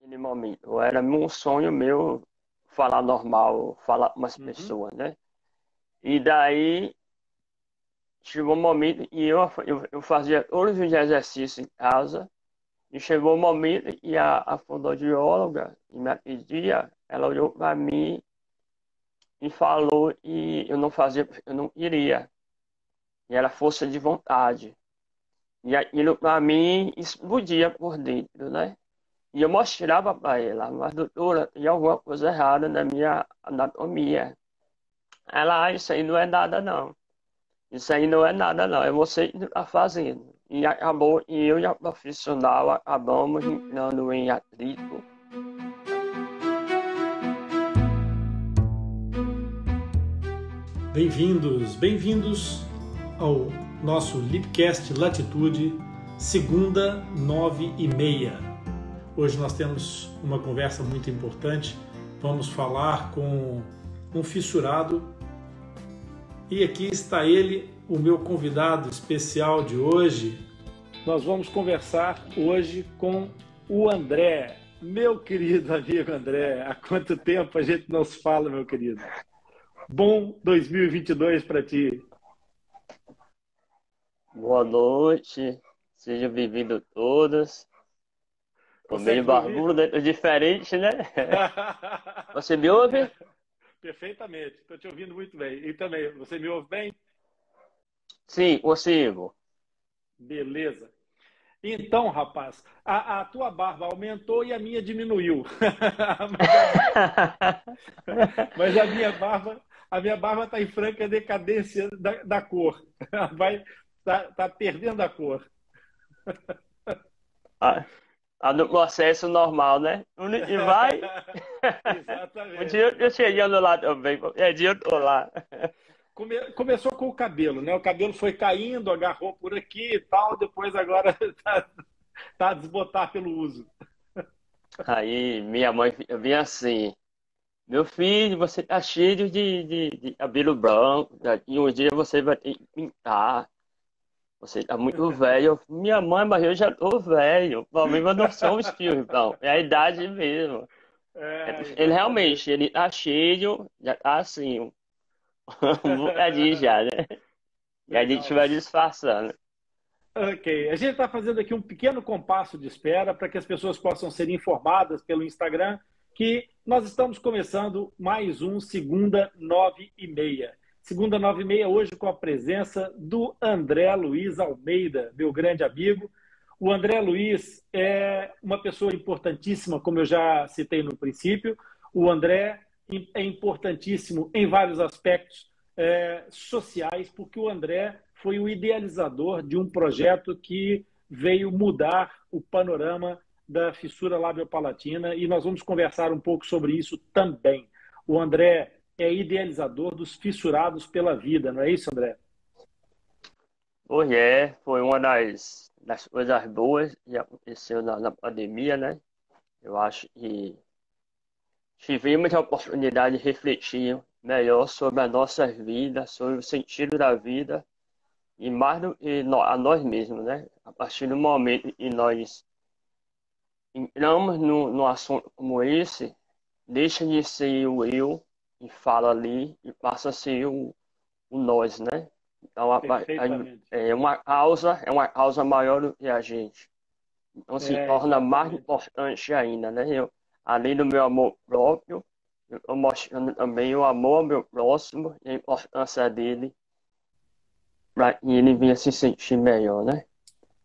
naquele momento. Era um sonho meu falar normal, falar com as Uhum. pessoas, né? E daí chegou um momento e eu fazia todos os exercícios em casa. E chegou um momento e a fonoaudióloga me atendia, ela olhou para mim e falou e eu não fazia, eu não queria. E era força de vontade. E aquilo para mim explodia por dentro, né? E eu mostrava para ela, mas doutora, tem alguma coisa errada na minha anatomia. Ela, isso aí não é nada não. Isso aí não é nada não, é você que está fazendo. E acabou, e eu e a profissional acabamos entrando em atrito. Bem-vindos, bem-vindos ao nosso Lipcast Latitude, segunda, 9h30. Hoje nós temos uma conversa muito importante. Vamos falar com um fissurado. E aqui está ele, o meu convidado especial de hoje. Nós vamos conversar hoje com o André. Meu querido amigo André, há quanto tempo a gente não se fala, meu querido? Bom 2022 para ti. Boa noite, sejam bem-vindos todos. Tô meio Consegue me ouvir? barbudo, é diferente, né? Você me ouve? Perfeitamente, estou te ouvindo muito bem. E também, você me ouve bem? Sim, consigo. Beleza. Então, rapaz, a tua barba aumentou e a minha diminuiu. Mas mas a minha barba está em franca decadência da cor. Vai, tá perdendo a cor. Ah, tá no processo normal, né? E vai. Um Exatamente. dia eu chegando lá também, qualquer dia eu tô lá. Começou com o cabelo, né? O cabelo foi caindo, agarrou por aqui e tal, depois agora tá a desbotar pelo uso. Aí minha mãe vinha assim, meu filho, você tá cheio de cabelo branco, e um dia você vai ter que pintar. Você tá muito velho. Minha mãe, mas eu já tô velho. O problema não são os fios, não. É a idade mesmo. É, Ele exatamente. realmente, ele tá cheio, já tá assim, um bocadinho já, né? E a gente Legal. vai disfarçando. Ok, a gente está fazendo aqui um pequeno compasso de espera para que as pessoas possam ser informadas pelo Instagram que nós estamos começando mais um Segunda 9h30. Segunda 9h30 hoje com a presença do André Luiz Almeida, meu grande amigo. O André Luiz é uma pessoa importantíssima, como eu já citei no princípio. O André é importantíssimo em vários aspectos sociais, porque o André foi o idealizador de um projeto que veio mudar o panorama da fissura labiopalatina e nós vamos conversar um pouco sobre isso também. O André é idealizador dos Fissurados pela Vida, não é isso, André? Hoje é, foi uma das coisas boas que aconteceu na pandemia, né? Eu acho que tivemos a oportunidade de refletir melhor sobre a nossa vida, sobre o sentido da vida e mais do que a nós mesmos, né? A partir do momento que nós entramos no assunto como esse, deixa de ser o eu e fala ali e passa a ser o nós, né? Então Perfeitamente. é uma causa maior do que a gente. Então se É, torna mais exatamente. importante ainda, né? Além do meu amor próprio, eu estou mostrando também o amor ao meu próximo e a importância dele para que ele venha se sentir melhor, né?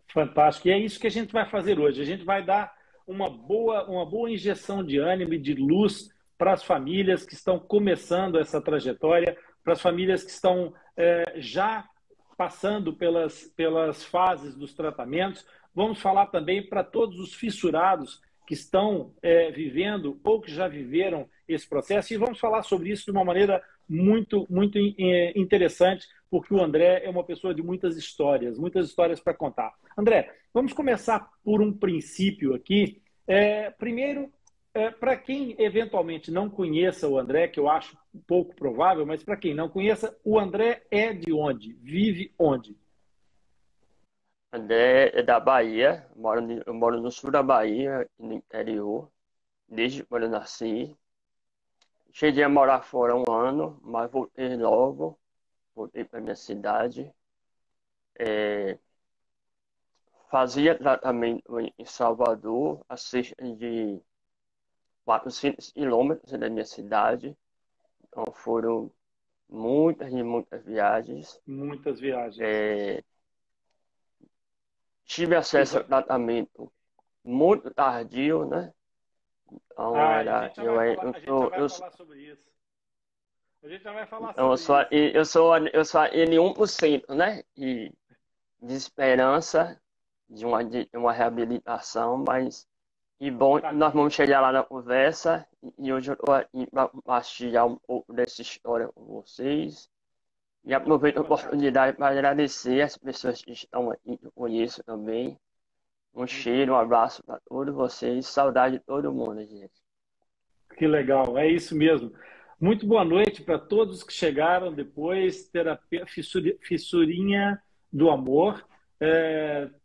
Fantástico. E é isso que a gente vai fazer hoje. A gente vai dar uma boa injeção de ânimo e de luz para as famílias que estão começando essa trajetória, para as famílias que estão já passando pelas fases dos tratamentos. Vamos falar também para todos os fissurados que estão vivendo ou que já viveram esse processo e vamos falar sobre isso de uma maneira muito interessante, porque o André é uma pessoa de muitas histórias para contar. André, vamos começar por um princípio aqui. Primeiro, para quem eventualmente não conheça o André, que eu acho pouco provável, mas para quem não conheça, o André é de onde? Vive onde? André é da Bahia, eu moro no sul da Bahia, no interior. desde quando eu nasci. Cheguei a morar fora um ano, mas voltei logo, voltei para minha cidade. É, fazia tratamento em Salvador, a cerca de 400 quilômetros da minha cidade. Então foram muitas e muitas viagens. Muitas viagens. É, tive acesso a Exa- tratamento muito tardio, né? Então Ah, era, a gente já vai falar sobre isso. A gente já vai falar então, sobre isso. eu sou ele 1%, né? De esperança de uma reabilitação, mas e bom, Tá, nós vamos chegar lá na conversa e hoje eu estou aqui para partilhar um pouco dessa história com vocês. E aproveito a fantástico. oportunidade para agradecer as pessoas que estão aqui, que eu conheço também. Um Muito cheiro, um bem. abraço para todos vocês. Saudade de todo mundo, gente. Que legal, é isso mesmo. Muito boa noite para todos que chegaram depois. Fissurinha do Amor,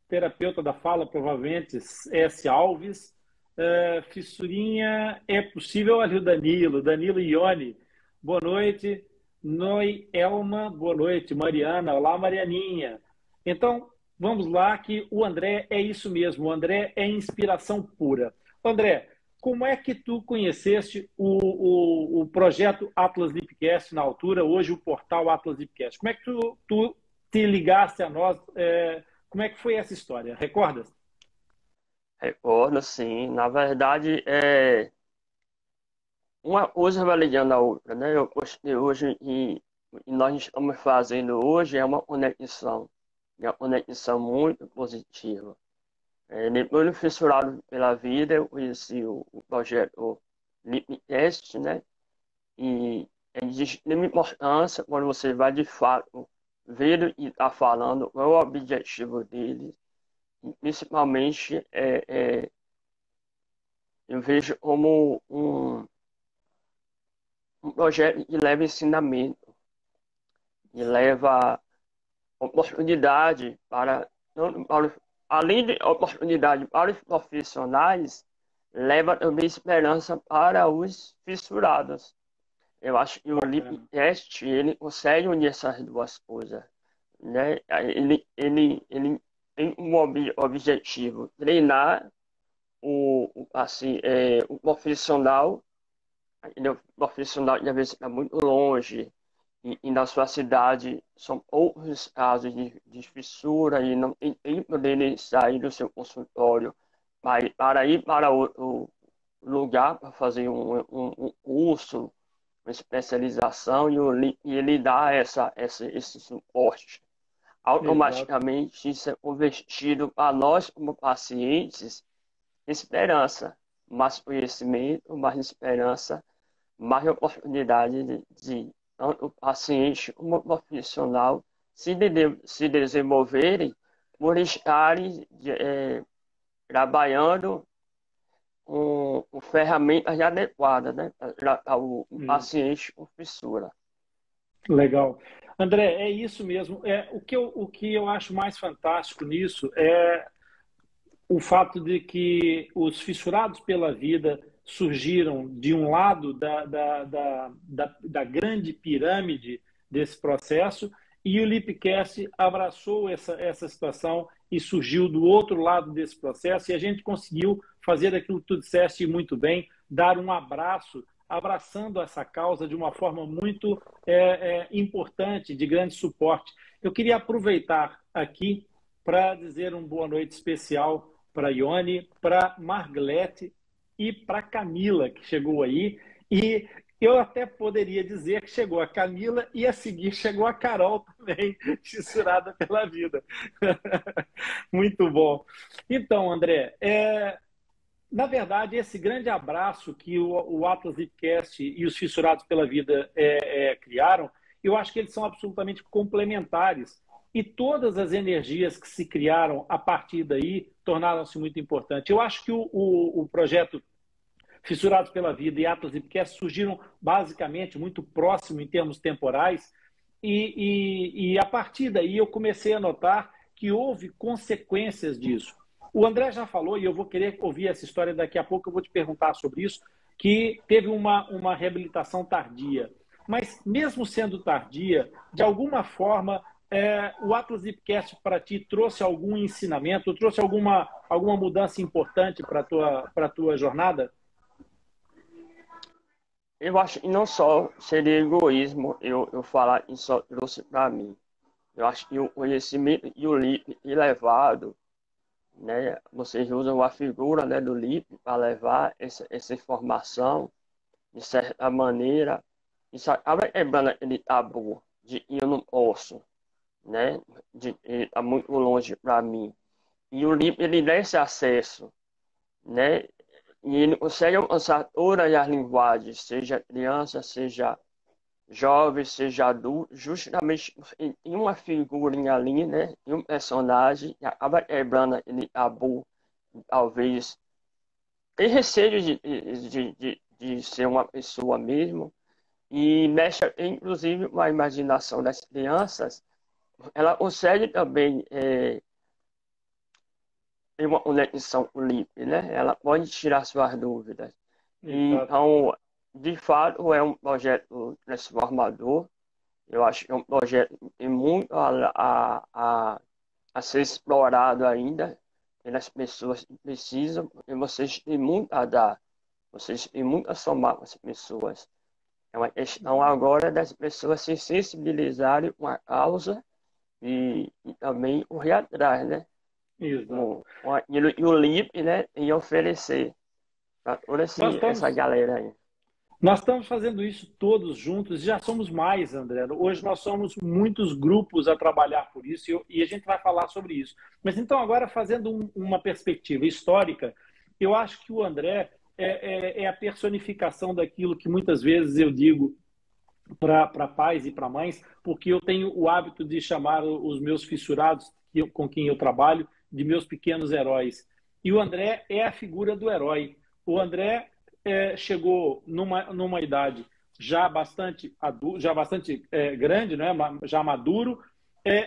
terapeuta da fala, provavelmente, S. Alves. Fissurinha é possível ali o Danilo, Danilo Ione. Boa noite. Noi Elma, boa noite. Mariana, olá, Marianinha. Então, vamos lá, que o André é isso mesmo. O André é inspiração pura. André, como é que tu conheceste o projeto Atlas Lipcast na altura, hoje o portal Atlas Lipcast? Como é que tu te ligaste a nós? Como é que foi essa história? Recordas? Recordo, sim. Na verdade, uma coisa vai ligando a outra, né? Eu postei hoje e nós estamos fazendo hoje é uma conexão muito positiva. Depois do Fissurado pela Vida, eu conheci o projeto Lipcast, né? E é de extrema importância quando você vai de fato ver e estar falando qual é o objetivo dele. E principalmente, eu vejo como um projeto que leva ensinamento, que leva oportunidade além de oportunidade para os profissionais, leva também esperança para os fissurados. Eu acho que o Bacana. Lipcast, ele consegue unir essas duas coisas, né? Ele tem um objetivo, treinar o profissional, o profissional que às vezes está muito longe, e na sua cidade são outros casos de fissura e não tem tempo dele sair do seu consultório para ir para outro lugar para fazer um curso, uma especialização e ele dá esse suporte. Exato. Automaticamente isso é convertido para nós como pacientes esperança, mais conhecimento, mais esperança, mais oportunidade de tanto o paciente como o profissional se desenvolverem por estarem trabalhando com ferramentas adequadas, né, para tratar o Isso. paciente com fissura. Legal. André, é isso mesmo. O que eu acho mais fantástico nisso é o fato de que os fissurados pela vida surgiram de um lado da grande pirâmide desse processo e o Lipcast abraçou essa situação e surgiu do outro lado desse processo e a gente conseguiu fazer aquilo que tu disseste muito bem, dar um abraço, abraçando essa causa de uma forma muito importante, de grande suporte. Eu queria aproveitar aqui para dizer uma boa noite especial para Ione, para Marglete e para Camila, que chegou aí. E eu até poderia dizer que chegou a Camila e a seguir chegou a Carol também, fissurada pela vida. Muito bom. Então, André, na verdade, esse grande abraço que o Atlas Lipcast e os Fissurados pela Vida criaram, eu acho que eles são absolutamente complementares. E todas as energias que se criaram a partir daí tornaram-se muito importantes. Eu acho que o projeto Fissurados pela Vida e Atlas Lipcast surgiram basicamente muito próximo em termos temporais, e a partir daí eu comecei a notar que houve consequências disso. O André já falou, e eu vou querer ouvir essa história daqui a pouco, eu vou te perguntar sobre isso, que teve uma reabilitação tardia. Mas, mesmo sendo tardia, de alguma forma, o Atlas Hipcast para ti trouxe algum ensinamento, trouxe alguma mudança importante para a tua jornada? Eu acho que não só seria egoísmo eu falar que só trouxe para mim. Eu acho que o conhecimento e o livro elevado, né? Vocês usam a figura, né, do livro para levar essa informação de certa maneira. Isso acaba quebrando aquele tabu de eu não posso, né? De ele está muito longe para mim. E o livro ele dá esse acesso, né? E ele consegue alcançar todas as linguagens, seja criança, seja jovem, seja adulto, justamente em uma figurinha ali, né? Em um personagem, que acaba quebrando aquele tabu, talvez tem receio de ser uma pessoa mesmo, e mexe inclusive com a imaginação das crianças. Ela consegue também ter uma conexão com o livro, né? Ela pode tirar suas dúvidas. Exato. Então, de fato, é um projeto transformador. Eu acho que é um projeto que tem muito a ser explorado ainda pelas pessoas que precisam, e vocês têm muito a dar, vocês têm muito a somar com as pessoas. É uma questão agora das pessoas se sensibilizarem com a causa e também correr atrás, né? Exato. E o LIP, né? E oferecer para toda Nós essa estamos, galera aí. nós estamos fazendo isso todos juntos, já somos mais, André. Hoje nós somos muitos grupos a trabalhar por isso e a gente vai falar sobre isso. Mas então, agora, fazendo uma perspectiva histórica, eu acho que o André é a personificação daquilo que muitas vezes eu digo para pais e para mães, porque eu tenho o hábito de chamar os meus fissurados, com quem eu trabalho, de meus pequenos heróis. E o André é a figura do herói. O André chegou numa idade já bastante grande, né? Já maduro,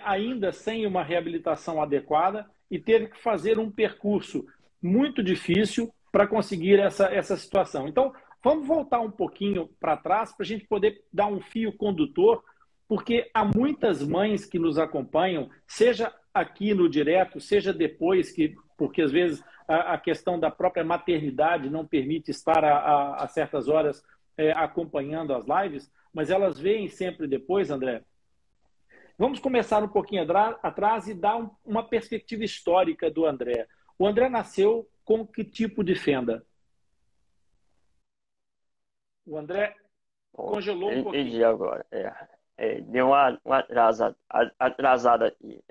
ainda sem uma reabilitação adequada, e teve que fazer um percurso muito difícil para conseguir essa situação. Então, vamos voltar um pouquinho para trás para a gente poder dar um fio condutor, porque há muitas mães que nos acompanham, seja aqui no direto, seja depois, porque às vezes a questão da própria maternidade não permite estar a certas horas acompanhando as lives, mas elas veem sempre depois, André. Vamos começar um pouquinho atrás e dar uma perspectiva histórica do André. O André nasceu com que tipo de fenda? O André Bom, congelou eu um entendi pouquinho. agora. Deu uma atrasada aqui.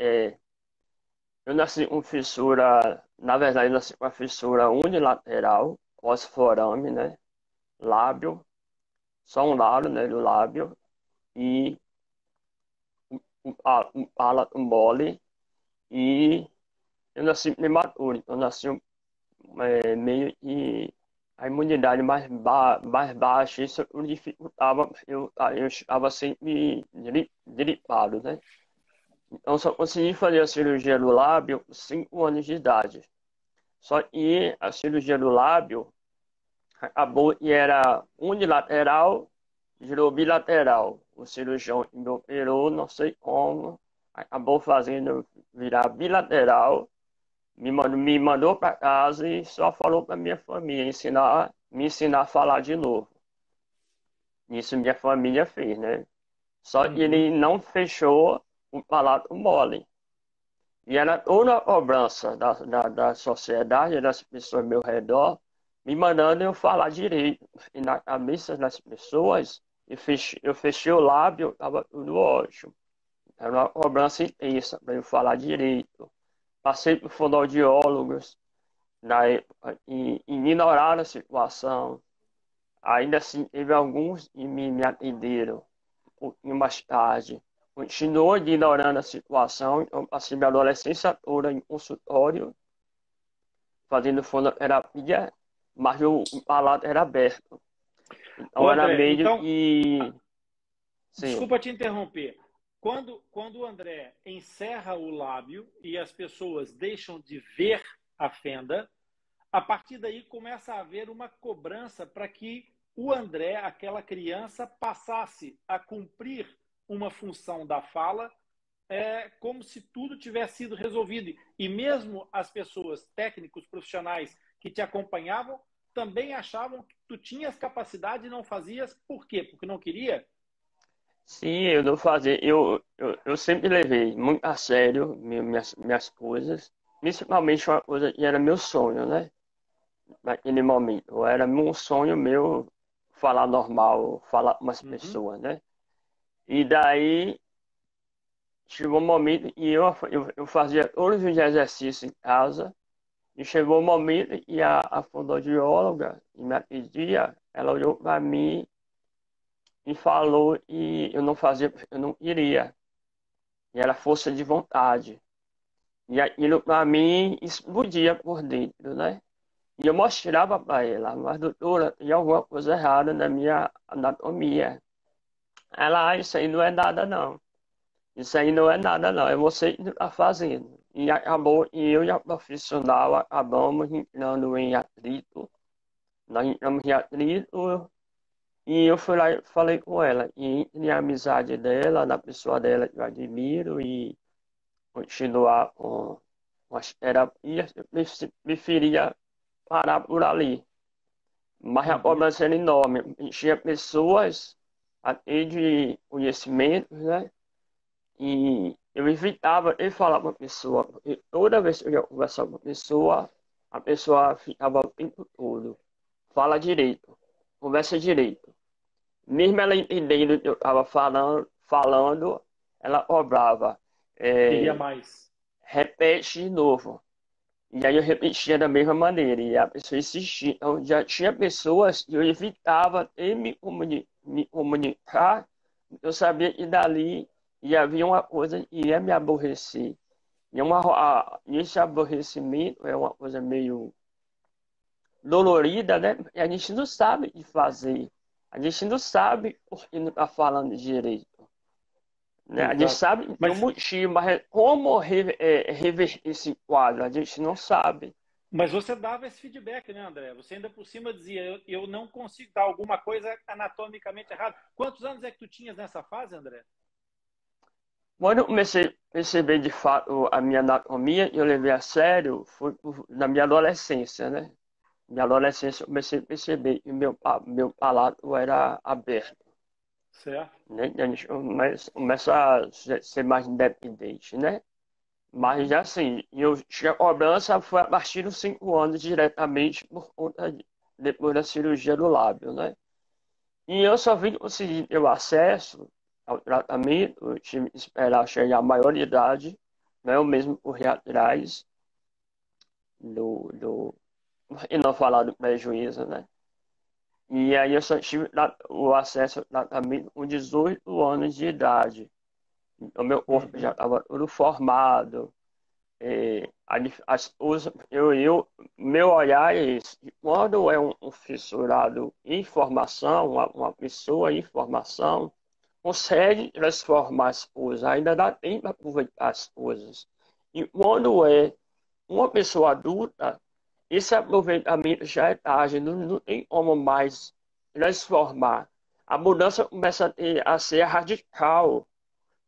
Eu nasci com fissura, na verdade, eu nasci com a fissura unilateral, osso-forame, né? Lábio, só um lado, né, do lábio, e um palato mole, e eu nasci prematuro, então eu nasci meio que a imunidade mais baixa, isso dificultava, eu estava sempre gripado, né? Então só consegui fazer a cirurgia do lábio com 5 anos de idade. Só que a cirurgia do lábio acabou e era unilateral, virou bilateral. O cirurgião me operou, não sei como, acabou fazendo virar bilateral, me mandou para casa e só falou para minha família me ensinar a falar de novo. Isso minha família fez, né? Só que Uhum. ele não fechou o palato mole. E era toda a cobrança da sociedade, das pessoas ao meu redor, me mandando eu falar direito. E na cabeça das pessoas, eu fechei o lábio, estava tudo ótimo. Era uma cobrança intensa para eu falar direito. Passei por fonoaudiólogos na época e ignoraram a situação. Ainda assim, teve alguns que me atenderam um pouquinho mais tarde. Continuou ignorando a situação, então passei minha adolescência toda em consultório, fazendo fonoterapia, mas o palato era aberto. Ô, Então era André, meio então, que. Sim, desculpa te interromper. Quando o André encerra o lábio e as pessoas deixam de ver a fenda. A partir daí começa a haver uma cobrança para que o André, aquela criança, passasse a cumprir uma função da fala, como se tudo tivesse sido resolvido. E mesmo as pessoas, técnicos, profissionais que te acompanhavam, também achavam que tu tinhas capacidade e não fazias. Por quê? Porque não queria? Sim, eu não fazia. Eu sempre levei muito a sério minhas coisas, principalmente uma coisa que era meu sonho, né? Naquele momento. Era um sonho meu falar normal, falar com umas Uhum. pessoas, né? E daí chegou um momento e eu fazia todos os exercícios em casa. E chegou um momento e a fonoaudióloga me pedia, ela olhou para mim e falou e eu não fazia, eu não iria. E era força de vontade. E aquilo para mim explodia por dentro, né? E eu mostrava para ela, mas doutora, tem alguma coisa errada na minha anatomia. Ela, isso aí não é nada não. Isso aí não é nada não, é você que está fazendo. E acabou, e eu e a profissional acabamos entrando em atrito. Nós entramos em atrito e eu fui lá e falei com ela. E a amizade dela, da pessoa dela que eu admiro e continuar com as terapias, eu preferia parar por ali. Mas a Uhum. cobrança era enorme. Tinha pessoas até de conhecimento, né? E eu evitava de falar com a pessoa, porque toda vez que eu ia conversar com a pessoa ficava o tempo todo. Fala direito, conversa direito. Mesmo ela entendendo o que eu estava falando, ela cobrava. Queria É, mais. repete de novo. E aí eu repetia da mesma maneira, e a pessoa insistia. Então, já tinha pessoas que eu evitava de me comunicar, eu sabia que dali ia vir uma coisa que ia me aborrecer. Esse aborrecimento é uma coisa meio dolorida, né? E a gente não sabe o que fazer. A gente não sabe por que não está falando direito. Né? A gente Exato. sabe que tem um Mas, motivo, mas como reverter esse quadro? A gente não sabe. mas você dava esse feedback, né, André? Você ainda por cima dizia, eu não consigo dar alguma coisa anatomicamente errada. Quantos anos é que tu tinhas nessa fase, André? Quando eu comecei a perceber de fato a minha anatomia, eu levei a sério, foi na minha adolescência, né? Minha adolescência eu comecei a perceber que meu palato era aberto, Certo. né? E a gente começa a ser mais independente, né? Mas Uhum. assim, eu tinha cobrança foi a partir dos 5 anos diretamente por conta depois da cirurgia do lábio, né? E eu só vim conseguir ter o acesso ao tratamento, eu tive que esperar chegar à maioridade, né? Eu mesmo corri atrás do e não falar do prejuízo, né? E aí eu só tive o acesso ao tratamento com 18 anos de idade. Então meu corpo já Uhum. estava todo formado. Meu olhar é esse. Quando é um fissurado em formação, uma pessoa em formação, consegue transformar as coisas, ainda dá tempo para aproveitar as coisas. E quando é uma pessoa adulta, esse aproveitamento já é tarde, não tem como mais transformar. A mudança começa a ser radical.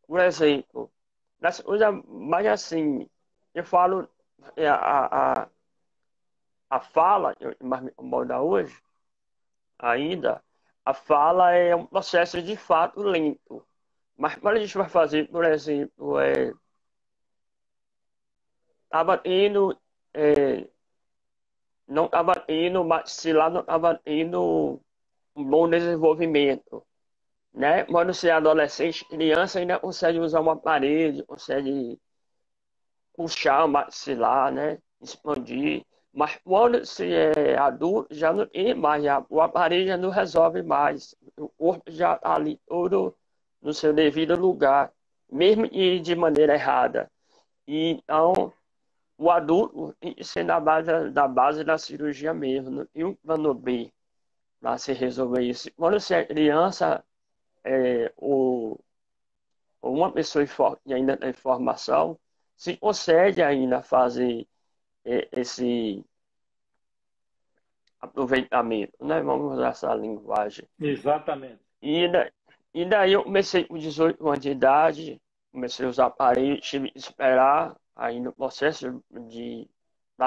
Por exemplo, das coisas mais assim, eu falo, é, a fala, que mais me incomoda hoje, ainda, a fala é um processo de fato lento. Mas quando a gente vai fazer, por exemplo, estava tendo, é, não estava tendo, maxilar não estava tendo um bom desenvolvimento. Né? Quando você é adolescente, criança ainda consegue usar uma parede, consegue puxar o maxilar, né? Expandir. Mas quando se é adulto, já não tem mais, o aparelho já não resolve mais. O corpo já está ali todo no seu devido lugar, mesmo e de maneira errada. E, então, o adulto tem que ser da base da cirurgia mesmo, não tem um plano B para se resolver isso. Quando você é criança, ou uma pessoa e ainda tem formação, se consegue ainda fazer. esse aproveitamento, né? Vamos usar essa linguagem. Exatamente. E, da, e daí eu comecei com 18 anos de idade, comecei a usar aparelho, tive que esperar aí no processo de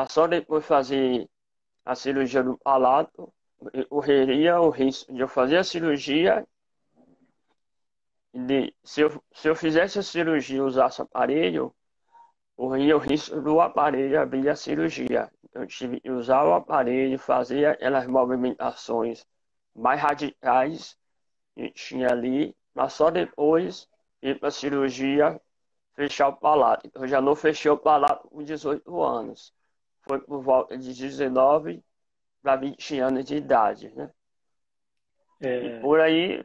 só depois fazer a cirurgia do palato, correria o risco de eu fazer a cirurgia, se eu fizesse a cirurgia e usasse o aparelho, corria o risco do aparelho abrir a cirurgia. Eu tive que usar o aparelho, fazer aquelas movimentações mais radicais que tinha ali, mas só depois ir para a cirurgia fechar o palato. Eu já não fechei o palato com 18 anos. Foi por volta de 19 para 20 anos de idade, né? E É, por aí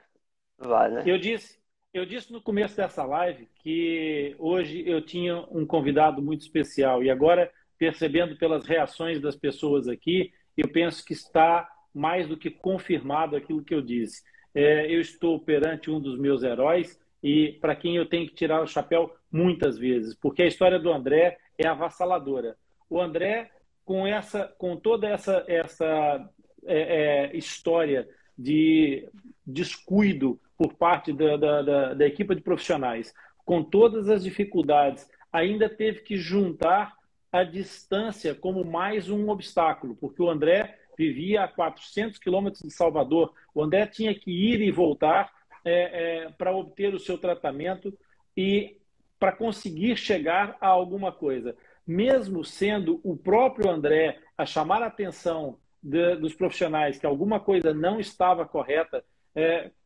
vai, né? Eu disse, eu disse no começo dessa live que hoje eu tinha um convidado muito especial e agora, percebendo pelas reações das pessoas aqui, eu penso que está mais do que confirmado aquilo que eu disse. Eu estou perante um dos meus heróis e para quem eu tenho que tirar o chapéu muitas vezes, porque a história do André é avassaladora. O André, com toda essa história de descuido por parte da equipe de profissionais, com todas as dificuldades, ainda teve que juntar a distância como mais um obstáculo, porque o André vivia a 400 quilômetros de Salvador, o André tinha que ir e voltar para obter o seu tratamento e para conseguir chegar a alguma coisa. Mesmo sendo o próprio André a chamar a atenção dos profissionais que alguma coisa não estava correta,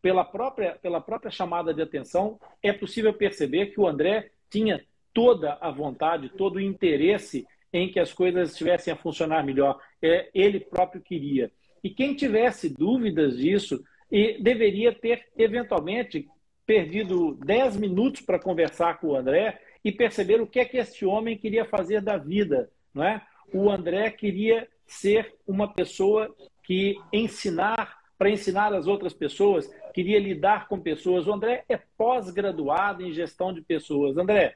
pela própria chamada de atenção, é possível perceber que o André tinha toda a vontade, todo o interesse em que as coisas estivessem a funcionar melhor. Ele próprio queria. E quem tivesse dúvidas disso, deveria ter, eventualmente, perdido 10 minutos para conversar com o André e perceber o que é que este homem queria fazer da vida, não é? O André queria ser uma pessoa que para ensinar as outras pessoas, queria lidar com pessoas. O André é pós-graduado em gestão de pessoas. André,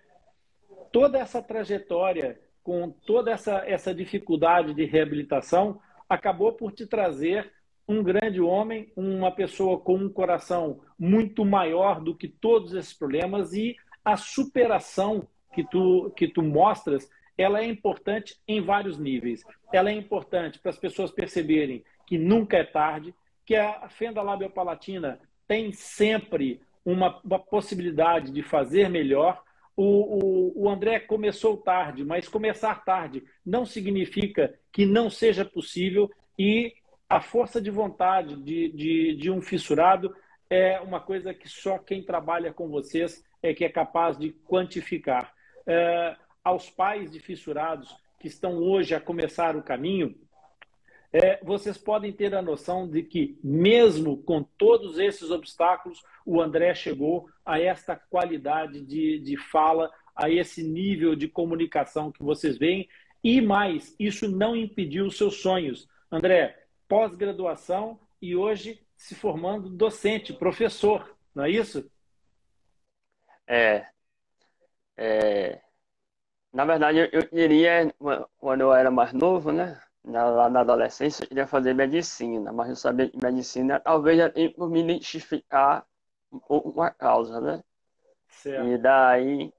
toda essa trajetória, com toda essa dificuldade de reabilitação, acabou por te trazer um grande homem, uma pessoa com um coração muito maior do que todos esses problemas, e a superação que tu mostras, ela é importante em vários níveis. Ela é importante para as pessoas perceberem que nunca é tarde, que a fenda labiopalatina tem sempre uma possibilidade de fazer melhor. O André começou tarde, mas começar tarde não significa que não seja possível, e a força de vontade de um fissurado é uma coisa que só quem trabalha com vocês é que é capaz de quantificar. Aos pais de fissurados que estão hoje a começar o caminho, vocês podem ter a noção de que, mesmo com todos esses obstáculos, o André chegou a esta qualidade de fala, a esse nível de comunicação que vocês veem, e mais, isso não impediu os seus sonhos. André, pós-graduação e hoje se formando docente, professor, não é isso? É, é, na verdade, eu queria, quando eu era mais novo, né? Lá na adolescência, eu queria fazer medicina, mas eu sabia que medicina talvez já tenha por me identificar um pouco com a causa, né? E Certo. daí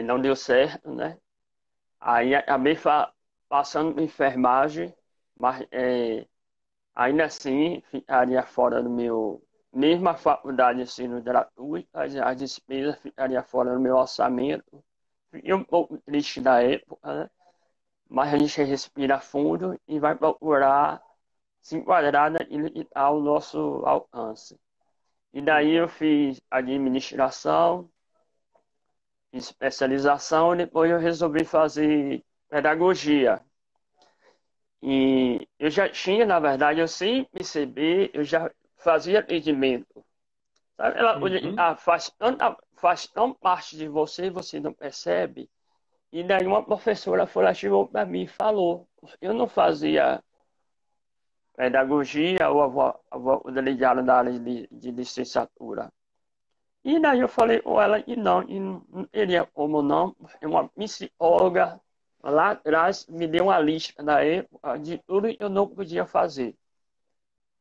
não deu certo, né? Aí acabei passando por enfermagem, mas ainda assim ficaria fora do meu. Mesmo a faculdade sendo gratuita, as despesas ficariam fora do meu orçamento. Fiquei um pouco triste na época, né? Mas a gente respira fundo e vai procurar se enquadrar naquilo que está ao nosso alcance. E daí eu Exato. fiz administração, fiz especialização, e depois eu resolvi fazer pedagogia. E eu já tinha, na verdade, eu sem perceber, eu já fazia atendimento. Sabe? Ela Uhum. faz tão parte de você, você não percebe. E daí uma professora foi lá, chegou para mim e falou. Eu não fazia pedagogia ou a delegada da área de licenciatura. E daí eu falei com ela e não teria como não, é uma psicóloga Lá atrás me deu uma lista na época de tudo que eu não podia fazer,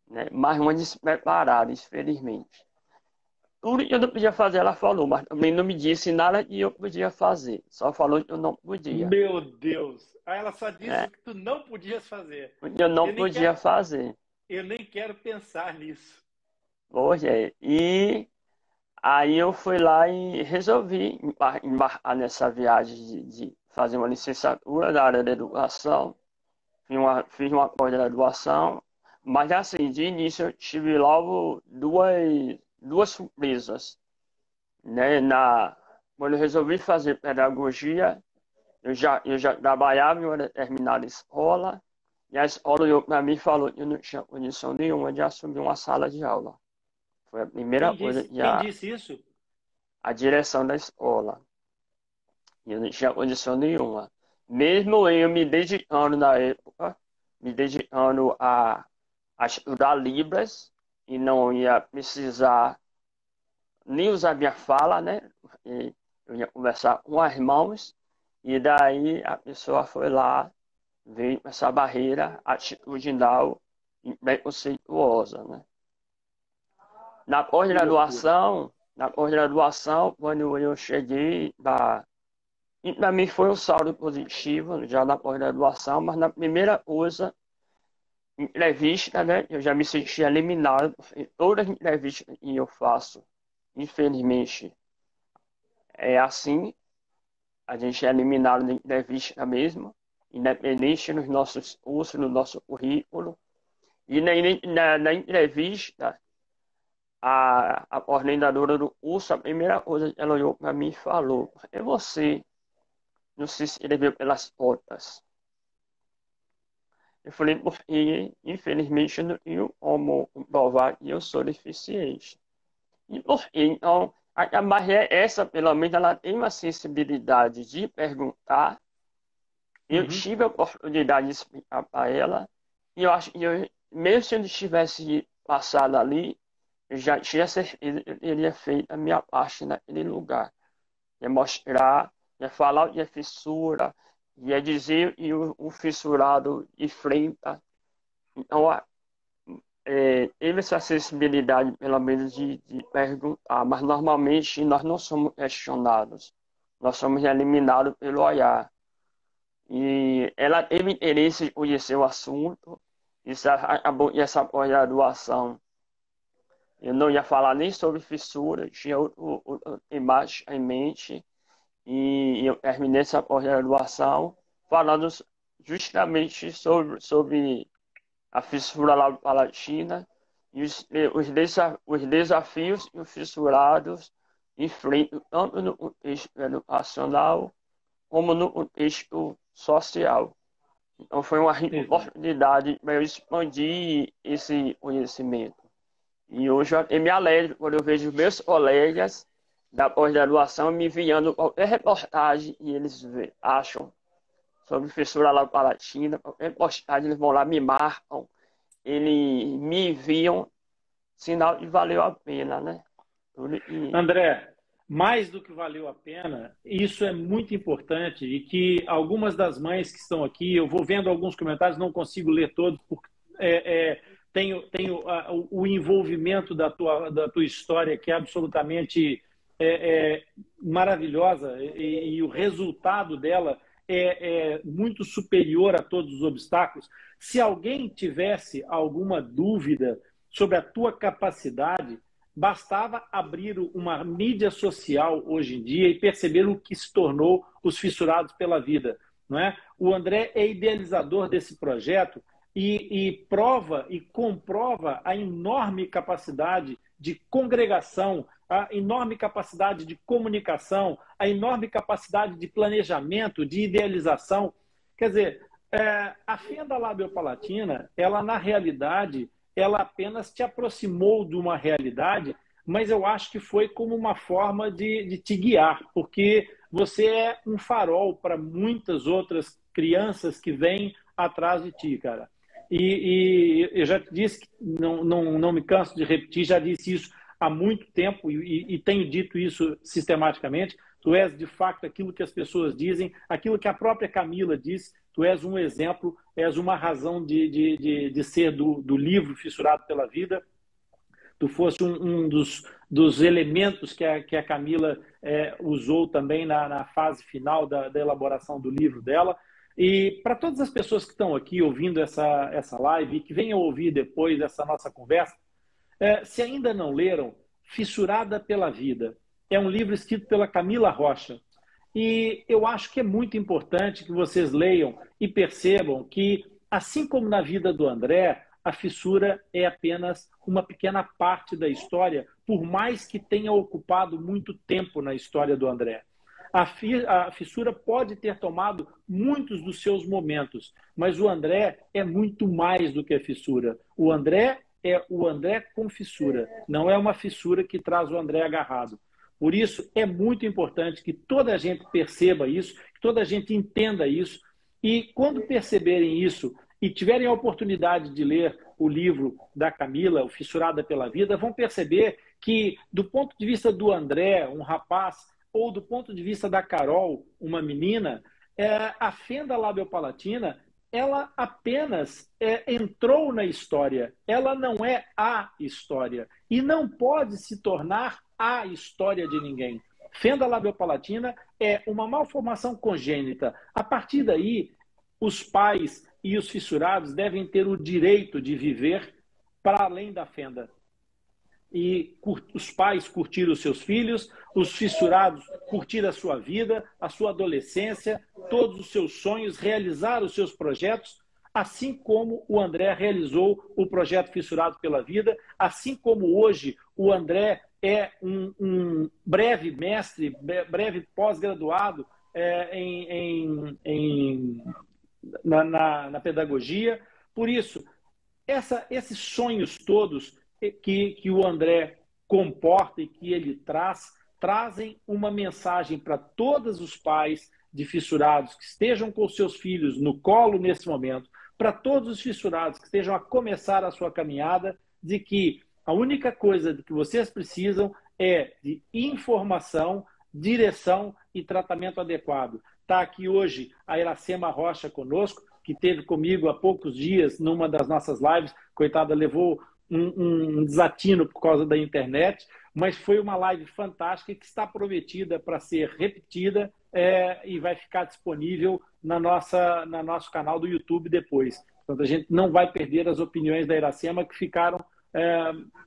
né? Mas uma despreparada, infelizmente. Tudo que eu não podia fazer, ela falou, mas também não me disse nada que eu podia fazer. Só falou que eu não podia, Meu Deus! Aí ela só disse né? o que tu não podias fazer. Eu não Eu nem podia quero, fazer. eu nem quero pensar nisso. Hoje é. E aí eu fui lá e resolvi embarcar nessa viagem de fazer uma licenciatura da área da educação. Fiz uma pós-graduação, mas assim, de início eu tive logo duas surpresas, né? Quando eu resolvi fazer pedagogia, eu já trabalhava em uma determinada escola, e a escola olhou para mim e falou que eu não tinha condição nenhuma de assumir uma sala de aula. Foi a primeira coisa que Quem disse isso? a direção da escola. E eu não tinha condição nenhuma. Mesmo eu me dedicando na época, me dedicando a estudar Libras, e não ia precisar nem usar minha fala, né? E eu ia conversar com as mãos, e daí a pessoa foi lá, veio com essa barreira atitudinal e preconceituosa, né? Na Que loucura. pós-graduação, na pós-graduação, quando eu cheguei, e para mim foi um saldo positivo já na pós-graduação, mas na primeira coisa, entrevista, né? Eu já me senti eliminado. Em todas as entrevistas que eu faço, infelizmente, é assim. A gente é eliminado na entrevista mesmo, independente dos nossos cursos, no nosso currículo. E na entrevista, a coordenadora do curso, a primeira coisa que ela olhou para mim e falou: é você, não se inscreveu pelas cotas. Eu falei, porque infelizmente eu não tenho como provar que eu sou deficiente. E por quê? Então, a Maria, essa, pelo menos, ela tem uma sensibilidade de perguntar. Eu Uhum. tive a oportunidade de explicar para ela. E eu acho que, mesmo se eu não tivesse passado ali, eu já tinha certeza que eu teria feito a minha parte naquele lugar. Ia mostrar, ia falar o que é fissura, ia dizer que o fissurado enfrenta. Então, teve essa acessibilidade, pelo menos, de perguntar, mas normalmente nós não somos questionados, nós somos eliminados pelo olhar. E ela teve interesse em conhecer o assunto, isso acabou e essa pós-graduação. Eu não ia falar nem sobre fissura, tinha outra imagem em mente, e eu terminei essa pós-graduação falando justamente sobre a fissura labial-palatina e os desafios que os fissurados enfrentam tanto no contexto educacional como no contexto social. Então foi uma rica Exato. oportunidade para eu expandir esse conhecimento. E hoje eu me alegro quando eu vejo meus colegas da pós-graduação me enviando qualquer reportagem e eles acham sobre fissura labial-palatina, qualquer postagem eles vão lá, me marcam, eles me enviam sinal de valeu a pena, né? André, mais do que valeu a pena, isso é muito importante e que algumas das mães que estão aqui, eu vou vendo alguns comentários, não consigo ler todos, porque tenho o envolvimento da tua história, que é absolutamente maravilhosa, e o resultado dela é muito superior a todos os obstáculos. Se alguém tivesse alguma dúvida sobre a tua capacidade, bastava abrir uma mídia social hoje em dia e perceber o que se tornou os Fissurados pela Vida. Não é? O André é idealizador desse projeto e prova e comprova a enorme capacidade de congregação, a enorme capacidade de comunicação, a enorme capacidade de planejamento, de idealização. Quer dizer, a fenda labiopalatina, ela na realidade, ela apenas te aproximou de uma realidade, mas eu acho que foi como uma forma de te guiar, porque você é um farol para muitas outras crianças que vêm atrás de ti, cara. E eu já te disse, que não me canso de repetir, já disse isso há muito tempo e tenho dito isso sistematicamente. Tu és, de fato, aquilo que as pessoas dizem, aquilo que a própria Camila diz. Tu és um exemplo, és uma razão de ser do livro Fissurado pela Vida. Tu fosse um dos elementos que a Camila usou também na fase final da elaboração do livro dela. E para todas as pessoas que estão aqui ouvindo essa live e que venham ouvir depois essa nossa conversa, se ainda não leram, Fissurada pela Vida. É um livro escrito pela Camila Rocha. E eu acho que é muito importante que vocês leiam e percebam que, assim como na vida do André, a fissura é apenas uma pequena parte da história, por mais que tenha ocupado muito tempo na história do André. A fissura pode ter tomado muitos dos seus momentos, mas o André é muito mais do que a fissura. O André é o André com fissura, não é uma fissura que traz o André agarrado. Por isso, é muito importante que toda a gente perceba isso, que toda a gente entenda isso, e quando perceberem isso e tiverem a oportunidade de ler o livro da Camila, O Fissurada pela Vida, vão perceber que, do ponto de vista do André, um rapaz, ou do ponto de vista da Carol, uma menina, a fenda labiopalatina, ela apenas entrou na história, ela não é a história, e não pode se tornar a história de ninguém. Fenda labiopalatina é uma malformação congênita. A partir daí, os pais e os fissurados devem ter o direito de viver para além da fenda. E os pais curtir os seus filhos, os fissurados curtir a sua vida, a sua adolescência, todos os seus sonhos, realizar os seus projetos, assim como o André realizou o projeto Fissurado pela Vida, assim como hoje o André é um breve mestre, breve pós-graduado na pedagogia. Por isso, esses sonhos todos que o André comporta e que ele trazem uma mensagem para todos os pais de fissurados que estejam com seus filhos no colo nesse momento, para todos os fissurados que estejam a começar a sua caminhada, de que a única coisa que vocês precisam é de informação, direção e tratamento adequado. Está aqui hoje a Iracema Rocha conosco, que esteve comigo há poucos dias numa das nossas lives. Coitada, levou um desatino por causa da internet, mas foi uma live fantástica que está prometida para ser repetida e vai ficar disponível no nosso canal do YouTube depois. Portanto, a gente não vai perder as opiniões da Iracema, que ficaram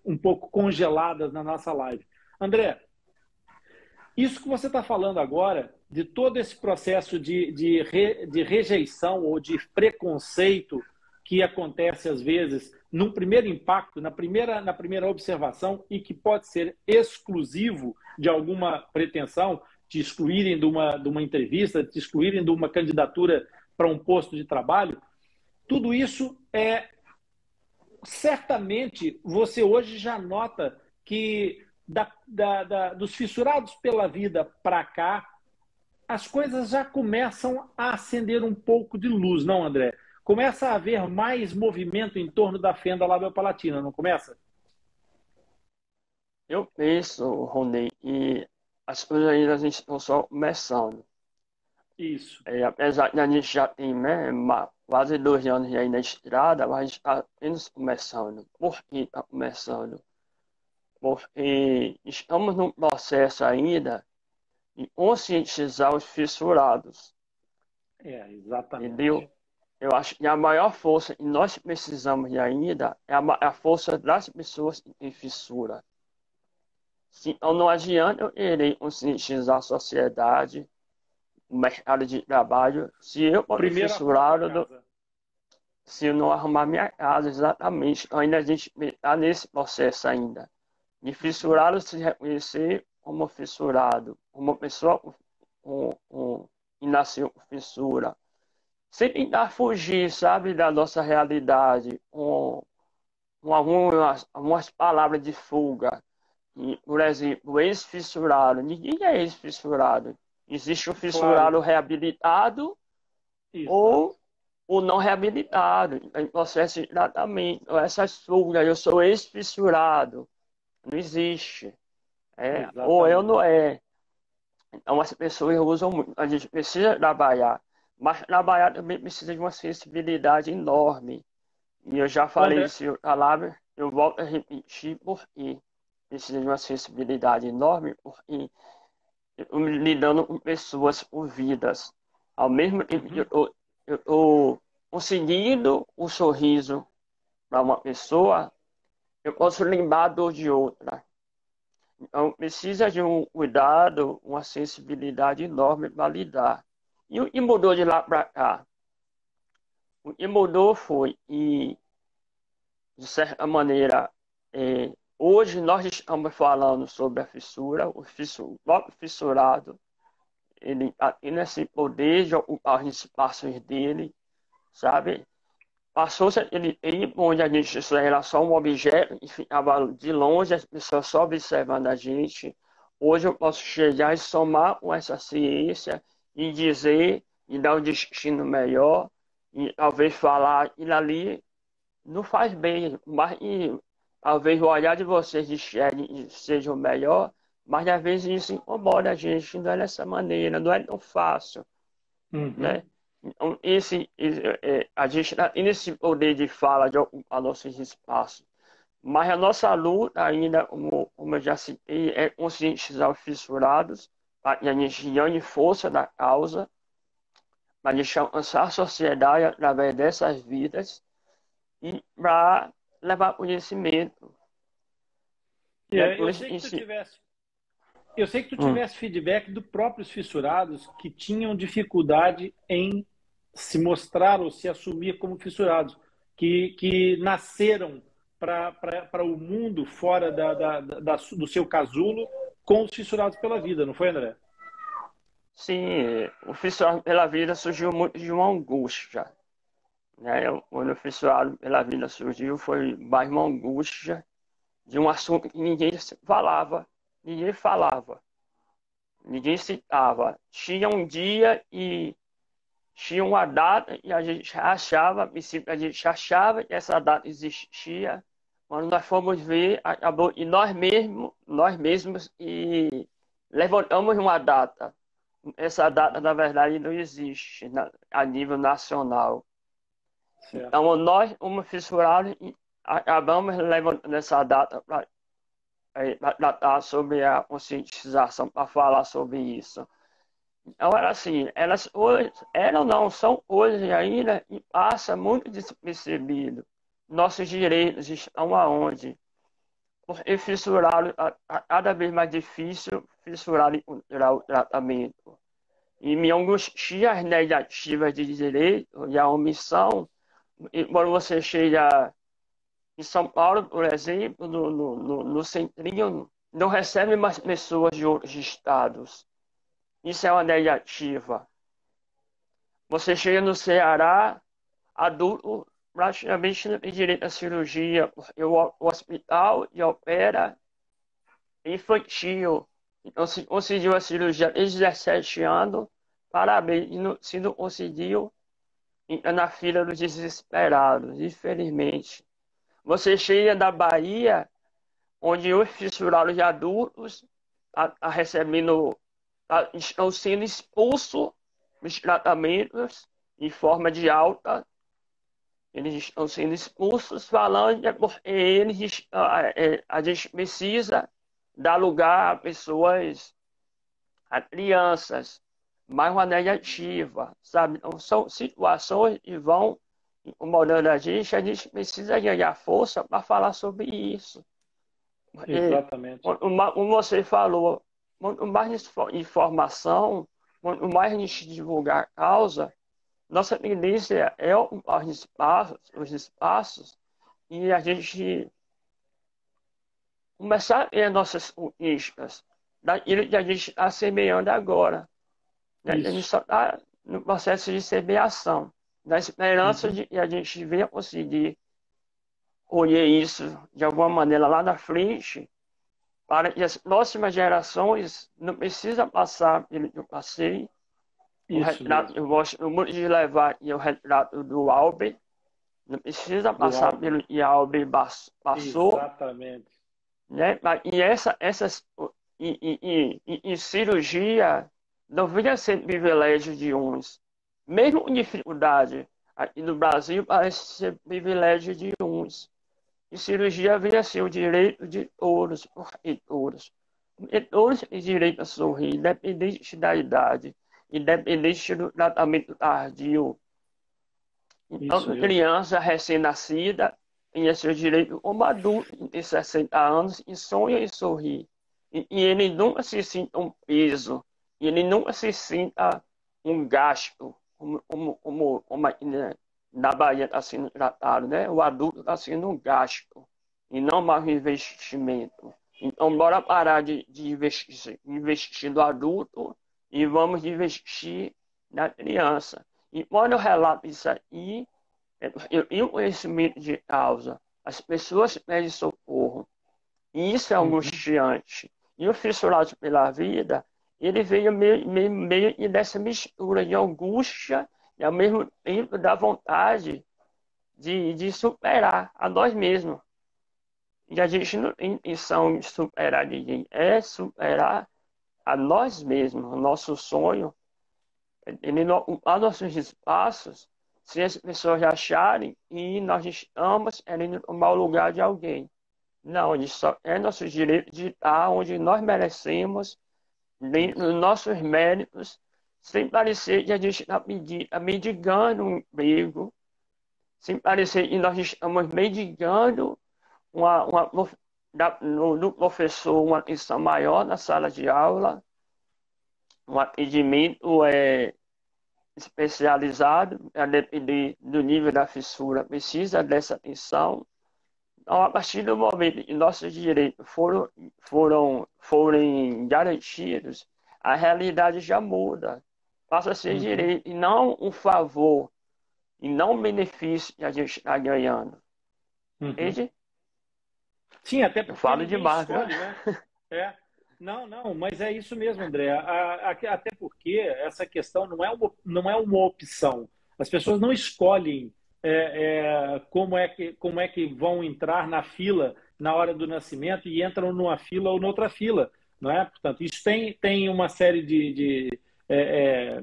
um pouco congeladas na nossa live. André, isso que você está falando agora, de todo esse processo de rejeição ou de preconceito que acontece às vezes num primeiro impacto, na primeira observação, e que pode ser exclusivo de alguma pretensão, te excluírem de uma entrevista, te excluírem de uma candidatura para um posto de trabalho, tudo isso certamente você hoje já nota que dos fissurados pela vida para cá, as coisas já começam a acender um pouco de luz, não, André? Começa a haver mais movimento em torno da fenda labiopalatina, não começa? Eu penso, Rony, e as coisas ainda estão só começando. Isso. Apesar de a gente já tem quase 2 anos aí na estrada, mas a gente está apenas começando. Por que está começando? Porque estamos num processo ainda de conscientizar os fissurados. Exatamente. Entendeu? Eu acho que a maior força que nós precisamos ainda é a força das pessoas que têm fissura. Então não adianta eu querer conscientizar a sociedade, o mercado de trabalho, se eu for fissurado, se eu não arrumar minha casa, exatamente. Ainda a gente está nesse processo ainda. De fissurado se reconhecer como fissurado, como pessoa que nasceu com fissura. Sem tentar fugir, sabe, da nossa realidade, com algumas palavras de fuga. E, por exemplo, o ex-fissurado. Ninguém é ex-fissurado. Existe o fissurado reabilitado ou o não reabilitado. Em processo de tratamento. Essas fugas, eu sou ex-fissurado. Não existe. Ou eu não é. Então as pessoas usam muito. A gente precisa trabalhar, mas trabalhar também precisa de uma sensibilidade enorme. E eu já Ô, falei André, isso em outra palavra, eu volto a repetir porque precisa de uma sensibilidade enorme, porque eu me lidando com pessoas ouvidas. Ao mesmo tempo que uhum, eu tô conseguindo um sorriso para uma pessoa, eu posso lembrar a dor de outra. Então, precisa de um cuidado, uma sensibilidade enorme para lidar. E o que mudou de lá para cá? O que mudou foi, e de certa maneira, hoje nós estamos falando sobre a fissura, o próprio fissurado, ele tem esse poder de ocupar os espaços dele, sabe? Passou-se aquele tempo onde a gente só era só um objeto e ficava de longe, as pessoas só observando a gente. Hoje eu posso chegar e somar com essa ciência e dizer, e dar um destino melhor, e talvez falar aquilo ali não faz bem, mas e, talvez o olhar de vocês enxerguem seja o melhor, mas às vezes isso incomoda a gente, não é dessa maneira, não é tão fácil, uhum. né? Então, a gente tem esse poder de fala, de ocupar nossos espaços. Mas a nossa luta ainda, como eu já citei, é conscientizar os fissurados, para que a gente ganhe força da causa, para a gente alcançar a sociedade através dessas vidas e para levar conhecimento. Né? É, eu sei que tu Hum, tivesse feedback do próprios fissurados que tinham dificuldade em se mostrar ou se assumir como fissurados, que nasceram para o mundo fora do seu casulo com os fissurados pela vida, não foi, André? sim, o fissurado pela vida surgiu muito de uma angústia. Né? Quando o fissurado pela vida surgiu, foi mais uma angústia de um assunto que ninguém falava, ninguém citava. Tinha um dia e tinha uma data e a gente achava, a princípio a gente achava que essa data existia, quando nós fomos ver, acabou, e nós mesmos e levantamos uma data. Essa data, na verdade, não existe a nível nacional. Certo. Então, nós, como fissurados, acabamos levantando essa data para tratar sobre a conscientização, para falar sobre isso. Então, era assim, elas hoje, eram não, são hoje ainda, e passa muito despercebido. Nossos direitos estão aonde? Porque fissuraram, cada vez mais difícil fissurar e encontrar o tratamento. E me angustia as negativas de direito e a omissão. E quando você chega em São Paulo, por exemplo, no Centrinho, não recebe mais pessoas de outros estados. Isso é uma negativa. Você chega no Ceará, adulto praticamente não tem direito à cirurgia, porque o hospital de opera é infantil. Então, se conseguiu a cirurgia desde 17 anos, parabéns. Se não conseguiu, entra na fila dos desesperados, infelizmente. Você chega da Bahia, onde os fissurados de adultos recebendo, estão sendo expulsos dos tratamentos em forma de alta. Eles estão sendo expulsos, falando que é porque a gente precisa dar lugar a pessoas, a crianças, mais uma negativa, sabe? Então, são situações que vão incomodando a gente precisa ganhar força para falar sobre isso. Exatamente. Como você falou, quanto mais informação, quanto mais a gente divulgar a causa, nossa tendência é ocupar os espaços e a gente começar a ter nossas conquistas daquilo que a gente está semeando agora. Né? A gente Isso. só está no processo de semeação, da esperança Uhum. de que a gente venha conseguir colher isso de alguma maneira lá na frente, para que as próximas gerações não precisam passar pelo que eu passei. O Isso retrato, mesmo. eu gosto muito de levar e o retrato do Albert, não precisa Do passar álbum. pelo que Albert passou, Exatamente. né? E e cirurgia não vinha ser privilégio de uns. Mesmo em dificuldade, aqui no Brasil parece ser privilégio de uns. E cirurgia vinha ser o direito de todos, e todos. E todos têm direito a sorrir, independente da idade, independente do tratamento tardio. Então, Isso mesmo. criança recém-nascida tem seu direito como adulto de 60 anos e sonha em sorrir. E ele nunca se sinta um peso, e ele nunca se sinta um gasto, como aqui, né, na Bahia está sendo tratado, né? O adulto está sendo um gasto e não mais um investimento. Então, bora parar de investir no adulto e vamos investir na criança. E quando eu relato isso aí, eu tenho conhecimento de causa. As pessoas pedem socorro. E isso é Uhum. angustiante. E o fissurado pela vida, ele veio meio dessa mistura de angústia e ao mesmo tempo da vontade de superar a nós mesmos. E a gente não tem intenção de superar ninguém, é superar a nós mesmos, o nosso sonho, ele não ocupar nossos espaços se as pessoas acharem que nós estamos querendo tomar o lugar de alguém. Não, isso só é nosso direito de estar onde nós merecemos, dentro dos Isso. nossos méritos, sem parecer que a gente está mendigando um emprego, sem parecer que nós estamos mendigando uma, do professor uma atenção maior na sala de aula, um atendimento especializado, a depender do nível da fissura, precisa dessa atenção. Então, a partir do momento que nossos direitos forem garantidos, a realidade já muda. Passa a ser Uhum. direito e não um favor, e não um benefício que a gente está ganhando. Uhum. Entende? Sim, até Eu porque falo ninguém demais, viu? escolhe, né? É. Não, não, mas é isso mesmo, André. Até porque essa questão não é uma opção. As pessoas não escolhem como é que vão entrar na fila na hora do nascimento e entram numa fila ou noutra fila, não é? Portanto, isso tem uma série é, é,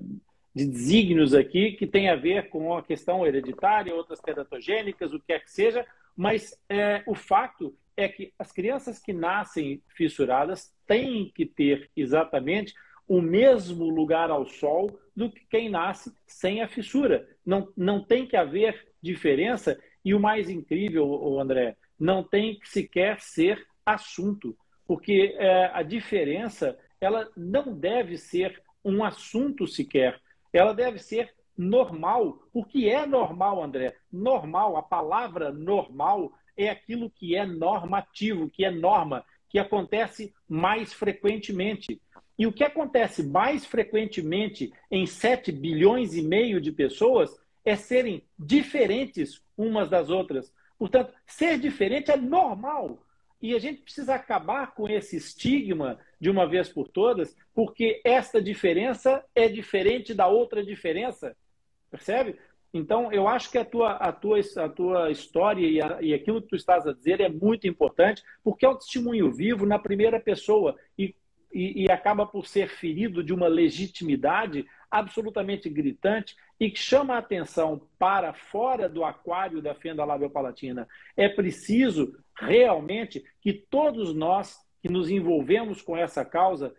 de desígnios aqui que tem a ver com a questão hereditária, outras teratogênicas, o que é que seja, mas o fato é que as crianças que nascem fissuradas têm que ter exatamente o mesmo lugar ao sol do que quem nasce sem a fissura. Não tem que haver diferença e o mais incrível, André, não tem que sequer ser assunto, porque a diferença ela não deve ser um assunto sequer, ela deve ser normal. O que é normal, André? Normal, a palavra normal é aquilo que é normativo, que é norma, que acontece mais frequentemente. E o que acontece mais frequentemente em 7 bilhões e meio de pessoas é serem diferentes umas das outras. Portanto, ser diferente é normal. E a gente precisa acabar com esse estigma de uma vez por todas, porque esta diferença é diferente da outra diferença. Percebe? Então, eu acho que a tua história e aquilo que tu estás a dizer é muito importante, porque é um testemunho vivo na primeira pessoa e acaba por ser ferido de uma legitimidade absolutamente gritante e que chama a atenção para fora do aquário da fenda labiopalatina. É preciso realmente que todos nós que nos envolvemos com essa causa,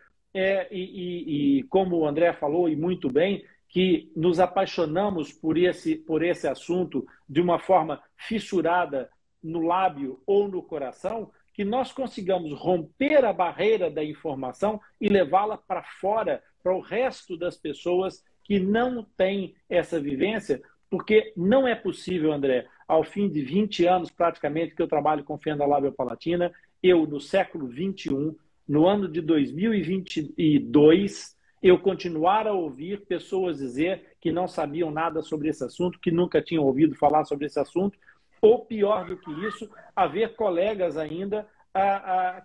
como o André falou e muito bem, que nos apaixonamos por esse assunto de uma forma fissurada no lábio ou no coração, que nós consigamos romper a barreira da informação e levá-la para fora, para o resto das pessoas que não têm essa vivência, porque não é possível, André, ao fim de 20 anos praticamente que eu trabalho com fenda labiopalatina, eu, no século XXI, no ano de 2022, eu continuar a ouvir pessoas dizer que não sabiam nada sobre esse assunto, que nunca tinham ouvido falar sobre esse assunto, ou pior do que isso, haver colegas ainda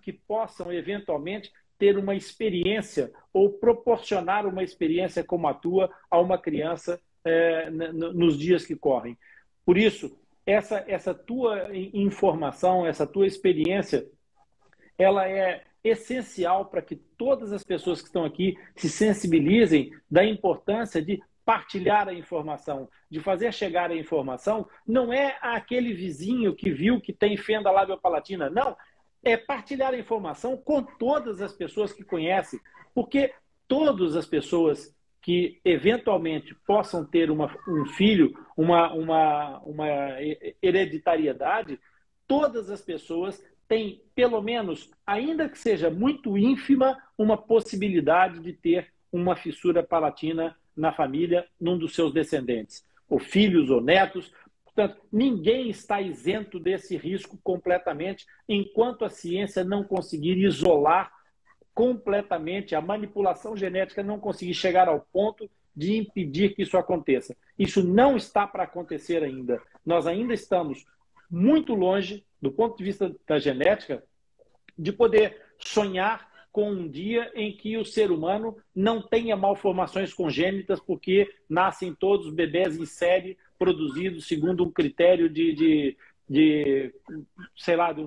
que possam eventualmente ter uma experiência ou proporcionar uma experiência como a tua a uma criança nos dias que correm. Por isso, essa tua informação, essa tua experiência, ela essencial para que todas as pessoas que estão aqui se sensibilizem da importância de partilhar a informação, de fazer chegar a informação. Não é aquele vizinho que viu que tem fenda labiopalatina, não. É partilhar a informação com todas as pessoas que conhecem, porque todas as pessoas que eventualmente possam ter um filho, uma hereditariedade, todas as pessoas têm, pelo menos, ainda que seja muito ínfima, uma possibilidade de ter uma fissura palatina na família, num dos seus descendentes, ou filhos ou netos. Portanto, ninguém está isento desse risco completamente, enquanto a ciência não conseguir isolar completamente, a manipulação genética não conseguir chegar ao ponto de impedir que isso aconteça. Isso não está para acontecer ainda. Nós ainda estamos muito longe, do ponto de vista da genética, de poder sonhar com um dia em que o ser humano não tenha malformações congênitas, porque nascem todos bebês em série, produzidos segundo um critério sei lá, de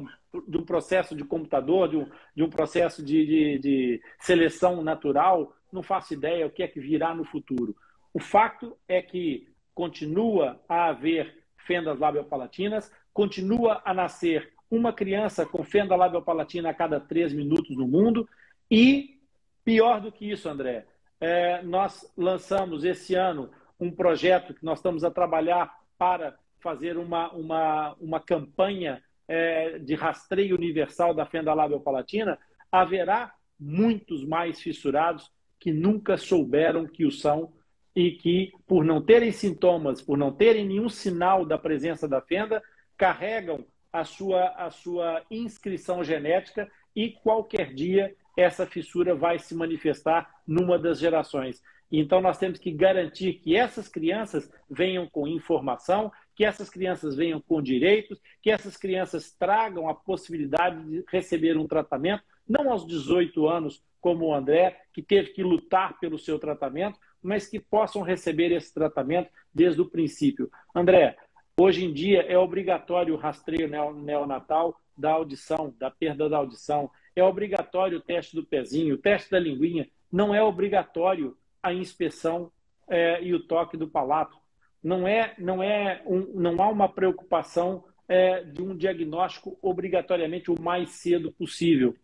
um processo de computador, de um processo de seleção natural. Não faço ideia o que é que virá no futuro. O fato é que continua a haver fendas labiopalatinas, continua a nascer uma criança com fenda labiopalatina a cada 3 minutos no mundo. E, pior do que isso, André, nós lançamos esse ano um projeto que nós estamos a trabalhar para fazer uma campanha de rastreio universal da fenda labiopalatina. Haverá muitos mais fissurados que nunca souberam que o são e que, por não terem sintomas, por não terem nenhum sinal da presença da fenda, carregam a sua inscrição genética e qualquer dia essa fissura vai se manifestar numa das gerações. Então nós temos que garantir que essas crianças venham com informação, que essas crianças venham com direitos, que essas crianças tragam a possibilidade de receber um tratamento, não aos 18 anos, como o André, que teve que lutar pelo seu tratamento, mas que possam receber esse tratamento desde o princípio. André, hoje em dia é obrigatório o rastreio neonatal da audição, da perda da audição, é obrigatório o teste do pezinho, o teste da linguinha, não é obrigatório a inspeção e o toque do palato. Não há uma preocupação de um diagnóstico obrigatoriamente o mais cedo possível.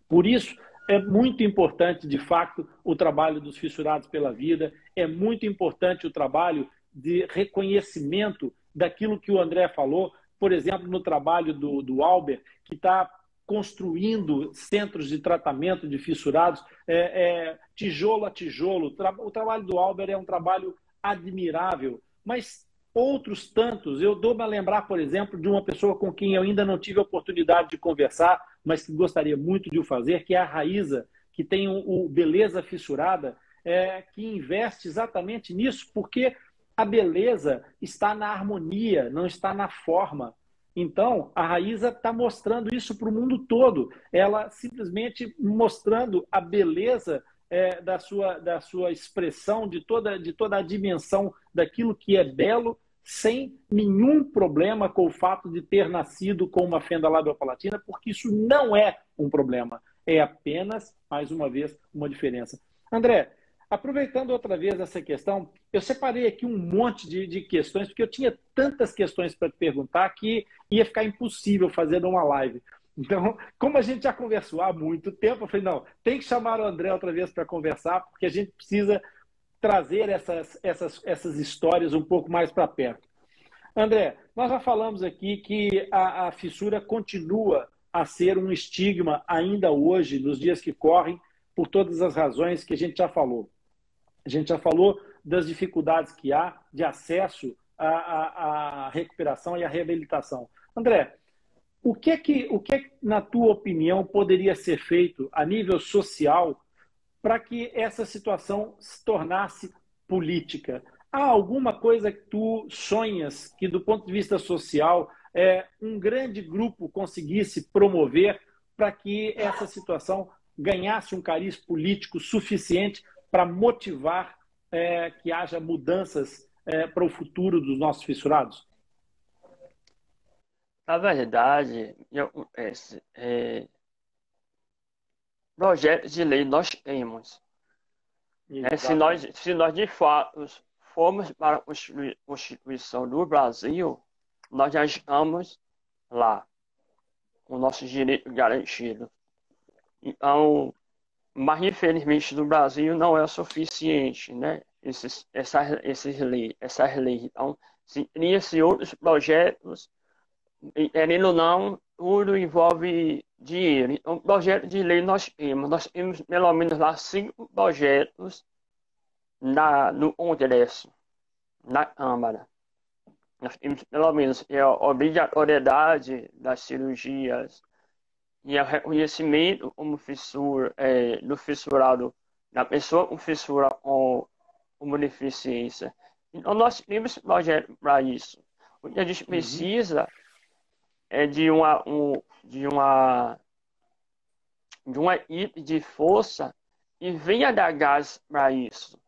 Por isso, é muito importante, de fato, o trabalho dos fissurados pela vida, é muito importante o trabalho de reconhecimento daquilo que o André falou, por exemplo, no trabalho do Albert, que está construindo centros de tratamento de fissurados, tijolo a tijolo. O trabalho do Albert é um trabalho admirável, mas outros tantos. Eu dou-me a lembrar, por exemplo, de uma pessoa com quem eu ainda não tive a oportunidade de conversar, mas que gostaria muito de o fazer, que é a Raíza, que tem o Beleza Fissurada, que investe exatamente nisso, porque a beleza está na harmonia, não está na forma. Então, a Raíza está mostrando isso para o mundo todo. Ela simplesmente mostrando a beleza da sua expressão, de toda a dimensão daquilo que é belo, sem nenhum problema com o fato de ter nascido com uma fenda labiopalatina, porque isso não é um problema. É apenas, mais uma vez, uma diferença. André, aproveitando outra vez essa questão, eu separei aqui um monte de questões, porque eu tinha tantas questões para te perguntar que ia ficar impossível fazer uma live. Então, como a gente já conversou há muito tempo, eu falei, não, tem que chamar o André outra vez para conversar, porque a gente precisa trazer essas histórias um pouco mais para perto. André, nós já falamos aqui que a fissura continua a ser um estigma ainda hoje, nos dias que correm, por todas as razões que a gente já falou. A gente já falou das dificuldades que há de acesso à recuperação e à reabilitação. André, o que, na tua opinião, poderia ser feito a nível social para que essa situação se tornasse política? Há alguma coisa que tu sonhas que, do ponto de vista social, um grande grupo conseguisse promover para que essa situação ganhasse um cariz político suficiente para motivar que haja mudanças para o futuro dos nossos fissurados? Na verdade, projetos de lei nós temos. Se nós de fato formos para a Constituição do Brasil, nós já estamos lá, com nossos direitos garantidos. Então, mas infelizmente no Brasil não é o suficiente, né? Essas leis. Então, se cria-se outros projetos, e, querendo ou não, tudo envolve dinheiro. Então, projeto de lei nós temos pelo menos lá 5 projetos no Congresso, na Câmara. Nós temos pelo menos a obrigatoriedade das cirurgias e o reconhecimento como do fissurado, da pessoa com fissura como deficiência. Então, nós temos projeto para isso. O que a gente precisa é de uma equipe de força e venha dar gás para isso.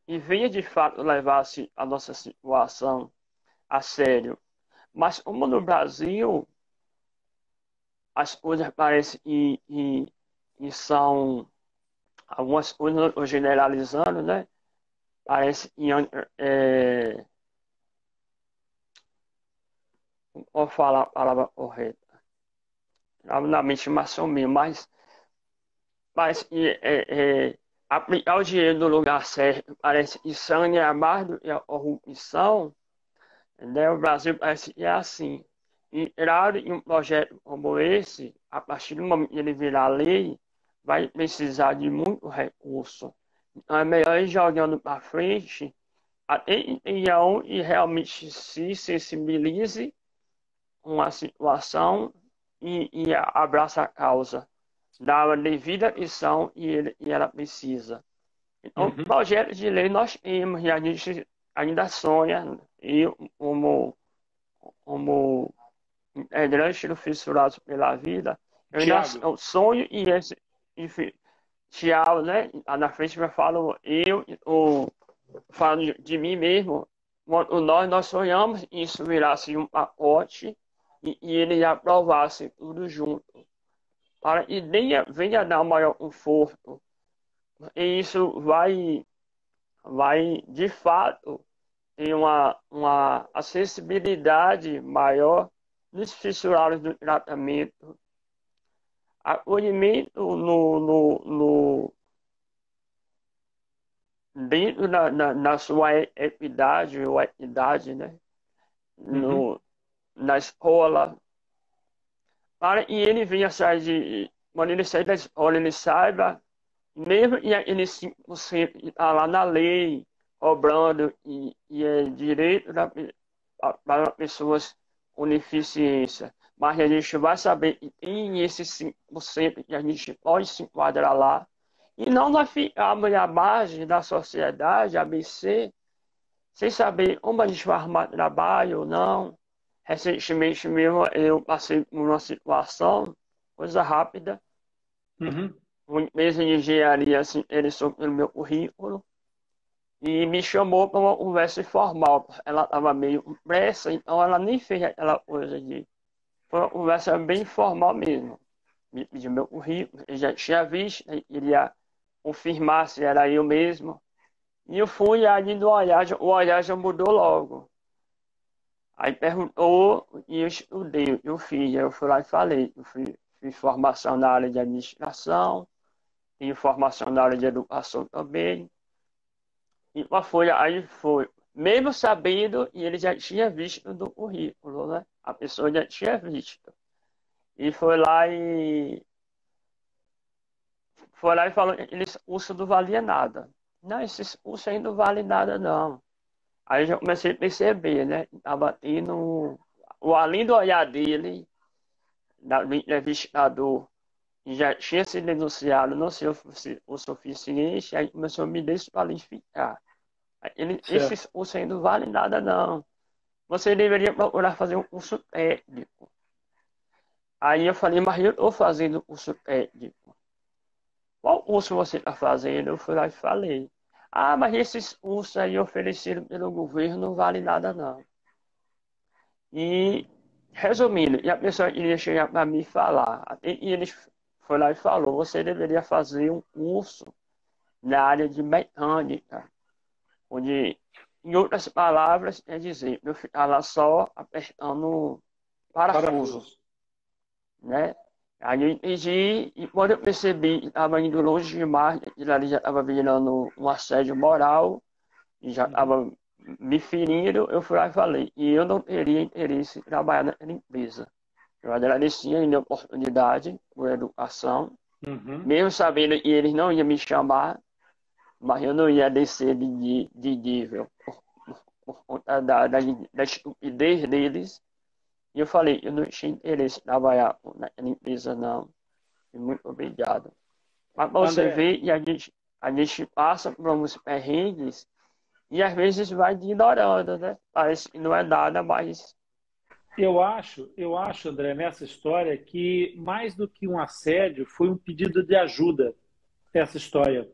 E venha de fato levar a nossa situação a sério. Mas como no Brasil as coisas parecem e são algumas coisas, não estou generalizando, né? Parece que vou falar a palavra correta. Na mente maçomia, mas parece que aplicar o dinheiro no lugar certo parece que sanear mais do que a corrupção, né? O Brasil parece que é assim. E claro, em um projeto como esse, a partir do momento que ele virar lei, vai precisar de muito recurso. Então é melhor ir jogando para frente até e realmente se sensibilize com a situação e abraça a causa. Dá a devida atenção e ela precisa. Então, projeto de lei nós temos e a gente ainda sonha, eu como integrante do Fissurados pela Vida, eu sonho e esse Tiago, né? Na frente eu falo falo de mim mesmo, nós sonhamos em isso virasse um pacote e ele aprovasse tudo junto. Para que venha dar maior conforto. E isso vai de fato, ter uma acessibilidade maior nos fissurados do tratamento. Acolhimento dentro da sua equidade, ou equidade, né? Na escola, para que ele venha sair quando ele sair da escola, ele saiba, mesmo que aquele 5% está lá na lei, cobrando, e é direito para pessoas com deficiência, mas a gente vai saber que tem esses 5% que a gente pode se enquadrar lá, e não nós ficarmos à margem da sociedade, ABC, sem saber como a gente vai arrumar trabalho ou não. Recentemente mesmo eu passei por uma situação, coisa rápida, uma empresa de engenharia se interessou pelo meu currículo e me chamou para uma conversa informal. Ela estava meio com pressa, então ela nem fez aquela coisa de... Foi uma conversa bem informal mesmo. Me pediu meu currículo, eu já tinha visto, queria confirmar se era eu mesmo. E eu fui ali no o olhar já mudou logo. Aí perguntou e eu estudei, eu fiz, eu fui lá e falei, fiz formação na área de administração, tenho formação na área de educação também. E uma folha, aí foi, mesmo sabendo, e ele já tinha visto do currículo, né? A pessoa já tinha visto. E foi lá e falou que esse curso não valia nada. Não, esse curso aí não vale nada, não. Aí eu já comecei a perceber, né? Estava tendo além do olhar dele, do entrevistador, já tinha sido denunciado, não sei o suficiente, aí começou a me desqualificar. Esses cursos aí não valem nada, não. Você deveria procurar fazer um curso técnico. Aí eu falei, mas eu estou fazendo curso técnico. Qual curso você está fazendo? Eu fui lá e falei. Ah, mas esses cursos aí oferecidos pelo governo não valem nada, não. E, resumindo, e a pessoa iria chegar para mim e falar. E eles foi lá e falou, você deveria fazer um curso na área de mecânica, onde, em outras palavras, é dizer, eu ficar lá só apertando parafuso, Parafuso. né? Aí eu entendi, e quando eu percebi que estava indo longe demais, aquilo ali já estava virando um assédio moral, e já Uhum. estava me ferindo, eu fui lá e falei, e eu não teria interesse em trabalhar naquela empresa. Eu agradeci ainda a oportunidade por educação, Uhum. mesmo sabendo que eles não iam me chamar, mas eu não ia descer de nível por conta da estupidez deles. E eu falei, eu não tinha interesse em trabalhar naquela empresa, não. E muito obrigado. Mas pra você André, ver, a gente passa por uns perrengues e às vezes vai de ignorando, né? Parece que não é nada, mas eu acho, André, nessa história que mais do que um assédio, foi um pedido de ajuda, essa história.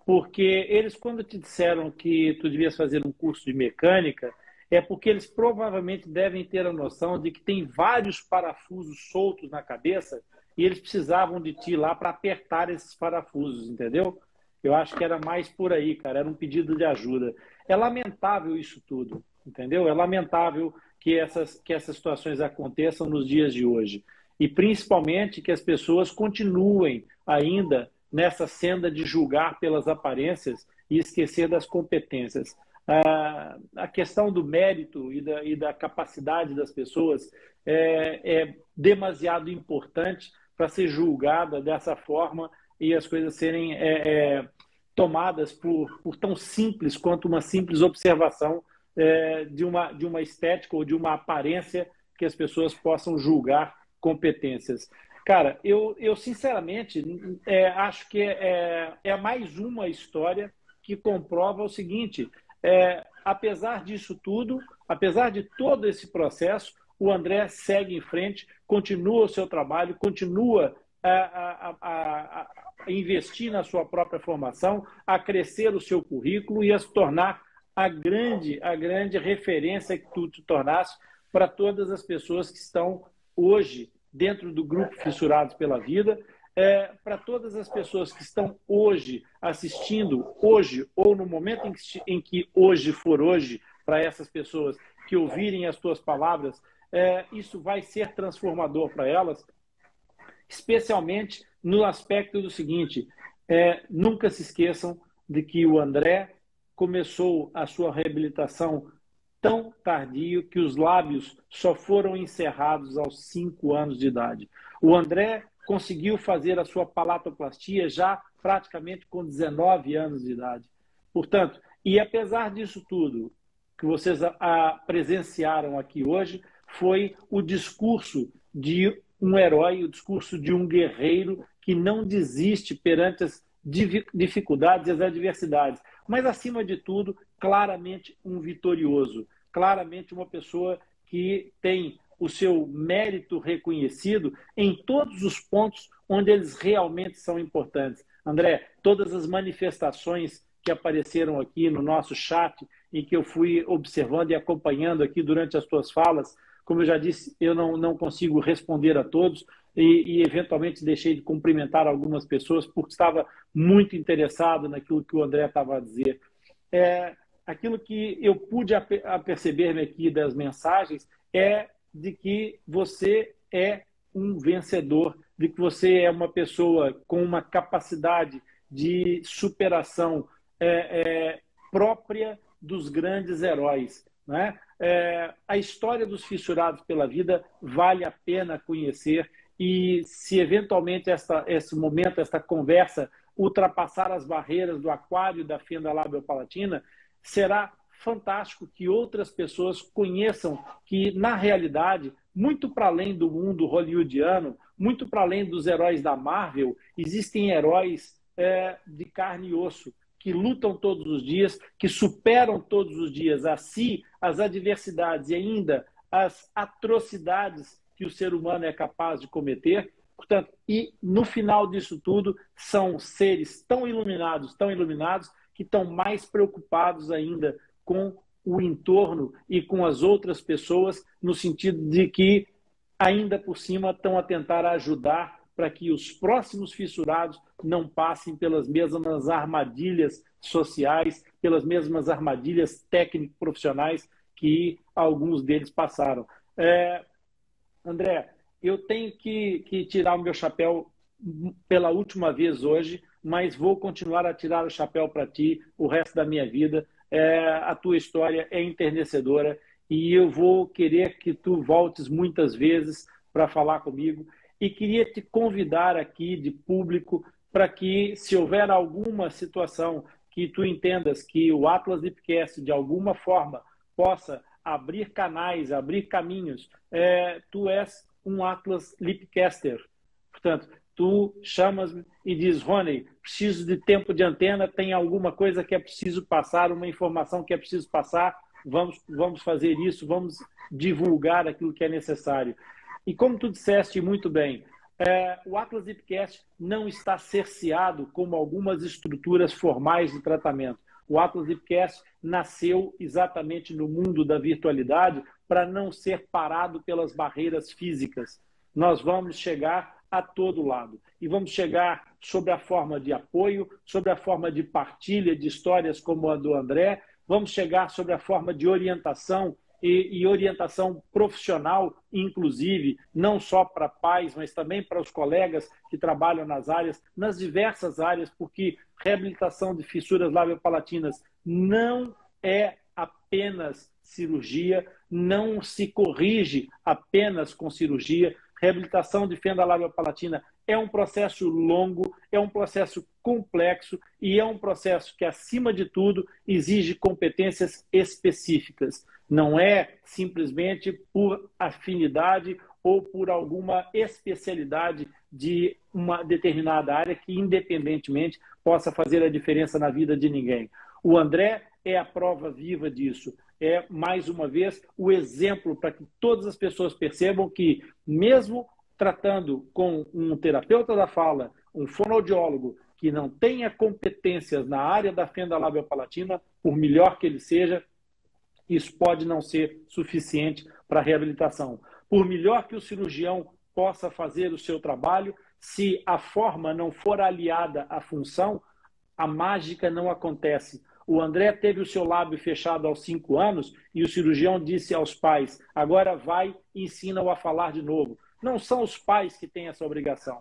Porque eles, quando te disseram que tu devias fazer um curso de mecânica, é porque eles provavelmente devem ter a noção de que tem vários parafusos soltos na cabeça e eles precisavam de ti lá para apertar esses parafusos, entendeu? Eu acho que era mais por aí, cara, era um pedido de ajuda. É lamentável isso tudo, entendeu? É lamentável que essas situações aconteçam nos dias de hoje. E principalmente que as pessoas continuem ainda nessa senda de julgar pelas aparências e esquecer das competências. A questão do mérito e da capacidade das pessoas é demasiado importante para ser julgada dessa forma e as coisas serem tomadas por tão simples quanto uma simples observação de uma estética ou de uma aparência que as pessoas possam julgar competências. Cara, eu sinceramente acho que é mais uma história que comprova o seguinte: apesar disso tudo, apesar de todo esse processo, o André segue em frente, continua o seu trabalho, continua a investir na sua própria formação, a crescer o seu currículo e a se tornar a grande referência que tu te tornaste para todas as pessoas que estão hoje dentro do grupo Fissurados pela Vida, para todas as pessoas que estão hoje assistindo, hoje ou no momento em que hoje for hoje, para essas pessoas que ouvirem as tuas palavras, isso vai ser transformador para elas, especialmente no aspecto do seguinte: nunca se esqueçam de que o André começou a sua reabilitação tão tardio que os lábios só foram encerrados aos 5 anos de idade. O André conseguiu fazer a sua palatoplastia já praticamente com 19 anos de idade. Portanto, e apesar disso tudo que vocês presenciaram aqui hoje, foi o discurso de um herói, o discurso de um guerreiro que não desiste perante as dificuldades e as adversidades, mas, acima de tudo, claramente um vitorioso, claramente uma pessoa que tem o seu mérito reconhecido em todos os pontos onde eles realmente são importantes. André, todas as manifestações que apareceram aqui no nosso chat e que eu fui observando e acompanhando aqui durante as tuas falas, como eu já disse, eu não consigo responder a todos e eventualmente deixei de cumprimentar algumas pessoas porque estava muito interessado naquilo que o André estava a dizer. Aquilo que eu pude perceber aqui das mensagens é de que você é um vencedor, de que você é uma pessoa com uma capacidade de superação própria dos grandes heróis, né? A história dos Fissurados pela Vida vale a pena conhecer e se eventualmente esse momento, esta conversa ultrapassar as barreiras do aquário da fenda labiopalatina, será fantástico que outras pessoas conheçam que, na realidade, muito para além do mundo hollywoodiano, muito para além dos heróis da Marvel, existem heróis de carne e osso, que lutam todos os dias, que superam todos os dias a si, as adversidades e ainda as atrocidades que o ser humano é capaz de cometer. Portanto, e no final disso tudo, são seres tão iluminados, que estão mais preocupados ainda com o entorno e com as outras pessoas, no sentido de que, ainda por cima, estão a tentar ajudar para que os próximos fissurados não passem pelas mesmas armadilhas sociais, pelas mesmas armadilhas técnico-profissionais que alguns deles passaram. André, eu tenho que tirar o meu chapéu pela última vez hoje, mas vou continuar a tirar o chapéu para ti o resto da minha vida. A tua história é enternecedora e eu vou querer que tu voltes muitas vezes para falar comigo. E queria te convidar aqui de público para que, se houver alguma situação que tu entendas que o Atlas Lipcast, de alguma forma, possa abrir canais, abrir caminhos, tu és um Atlas Lipcaster. Portanto, tu chamas-me e diz, Rony, preciso de tempo de antena, tem alguma coisa que é preciso passar, uma informação que é preciso passar, vamos fazer isso, vamos divulgar aquilo que é necessário. E como tu disseste muito bem, o Atlas Lipcast não está cerceado como algumas estruturas formais de tratamento. O Atlas Lipcast nasceu exatamente no mundo da virtualidade para não ser parado pelas barreiras físicas. Nós vamos chegar a todo lado. E vamos chegar sobre a forma de apoio, sobre a forma de partilha de histórias como a do André, vamos chegar sobre a forma de orientação e orientação profissional, inclusive, não só para pais, mas também para os colegas que trabalham nas áreas, nas diversas áreas, porque reabilitação de fissuras labiopalatinas não é apenas cirurgia, não se corrige apenas com cirurgia. Reabilitação de fenda labiopalatina é um processo longo, é um processo complexo e é um processo que, acima de tudo, exige competências específicas. Não é simplesmente por afinidade ou por alguma especialidade de uma determinada área que, independentemente, possa fazer a diferença na vida de ninguém. O André é a prova viva disso. É, mais uma vez, o exemplo para que todas as pessoas percebam que, mesmo tratando com um terapeuta da fala, um fonoaudiólogo que não tenha competências na área da fenda labiopalatina, por melhor que ele seja, isso pode não ser suficiente para a reabilitação. Por melhor que o cirurgião possa fazer o seu trabalho, se a forma não for aliada à função, a mágica não acontece. O André teve o seu lábio fechado aos 5 anos e o cirurgião disse aos pais, agora vai e ensina-o a falar de novo. Não são os pais que têm essa obrigação.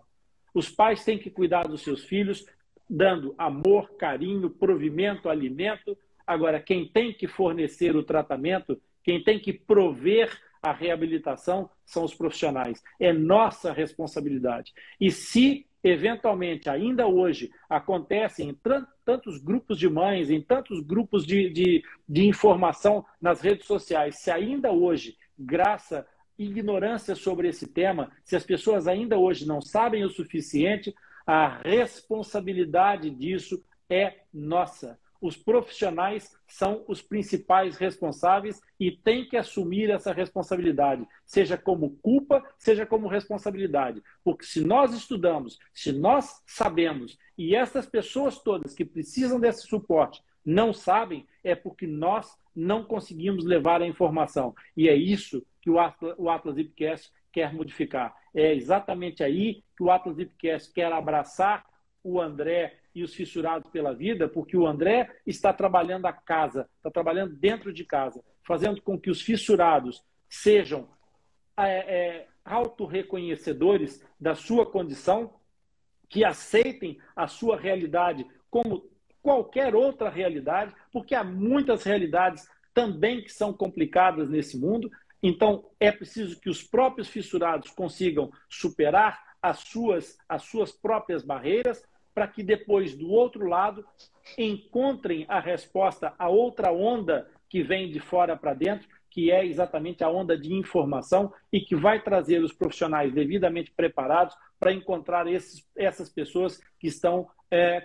Os pais têm que cuidar dos seus filhos, dando amor, carinho, provimento, alimento. Agora, quem tem que fornecer o tratamento, quem tem que prover a reabilitação são os profissionais. É nossa responsabilidade. E se, eventualmente, ainda hoje, acontecem em tantos grupos de mães, em tantos grupos de informação nas redes sociais, se ainda hoje, graças à ignorância sobre esse tema, se as pessoas ainda hoje não sabem o suficiente, a responsabilidade disso é nossa. Os profissionais são os principais responsáveis e têm que assumir essa responsabilidade, seja como culpa, seja como responsabilidade. Porque se nós estudamos, se nós sabemos, e essas pessoas todas que precisam desse suporte não sabem, é porque nós não conseguimos levar a informação. E é isso que o Atlas Lipcast quer modificar. É exatamente aí que o Atlas Lipcast quer abraçar o André e os fissurados pela vida, porque o André está trabalhando a casa, está trabalhando dentro de casa, fazendo com que os fissurados sejam autorreconhecedores da sua condição, que aceitem a sua realidade como qualquer outra realidade, porque há muitas realidades também que são complicadas nesse mundo. Então, é preciso que os próprios fissurados consigam superar as suas próprias barreiras, para que depois, do outro lado, encontrem a resposta a outra onda que vem de fora para dentro, que é exatamente a onda de informação e que vai trazer os profissionais devidamente preparados para encontrar essas pessoas que estão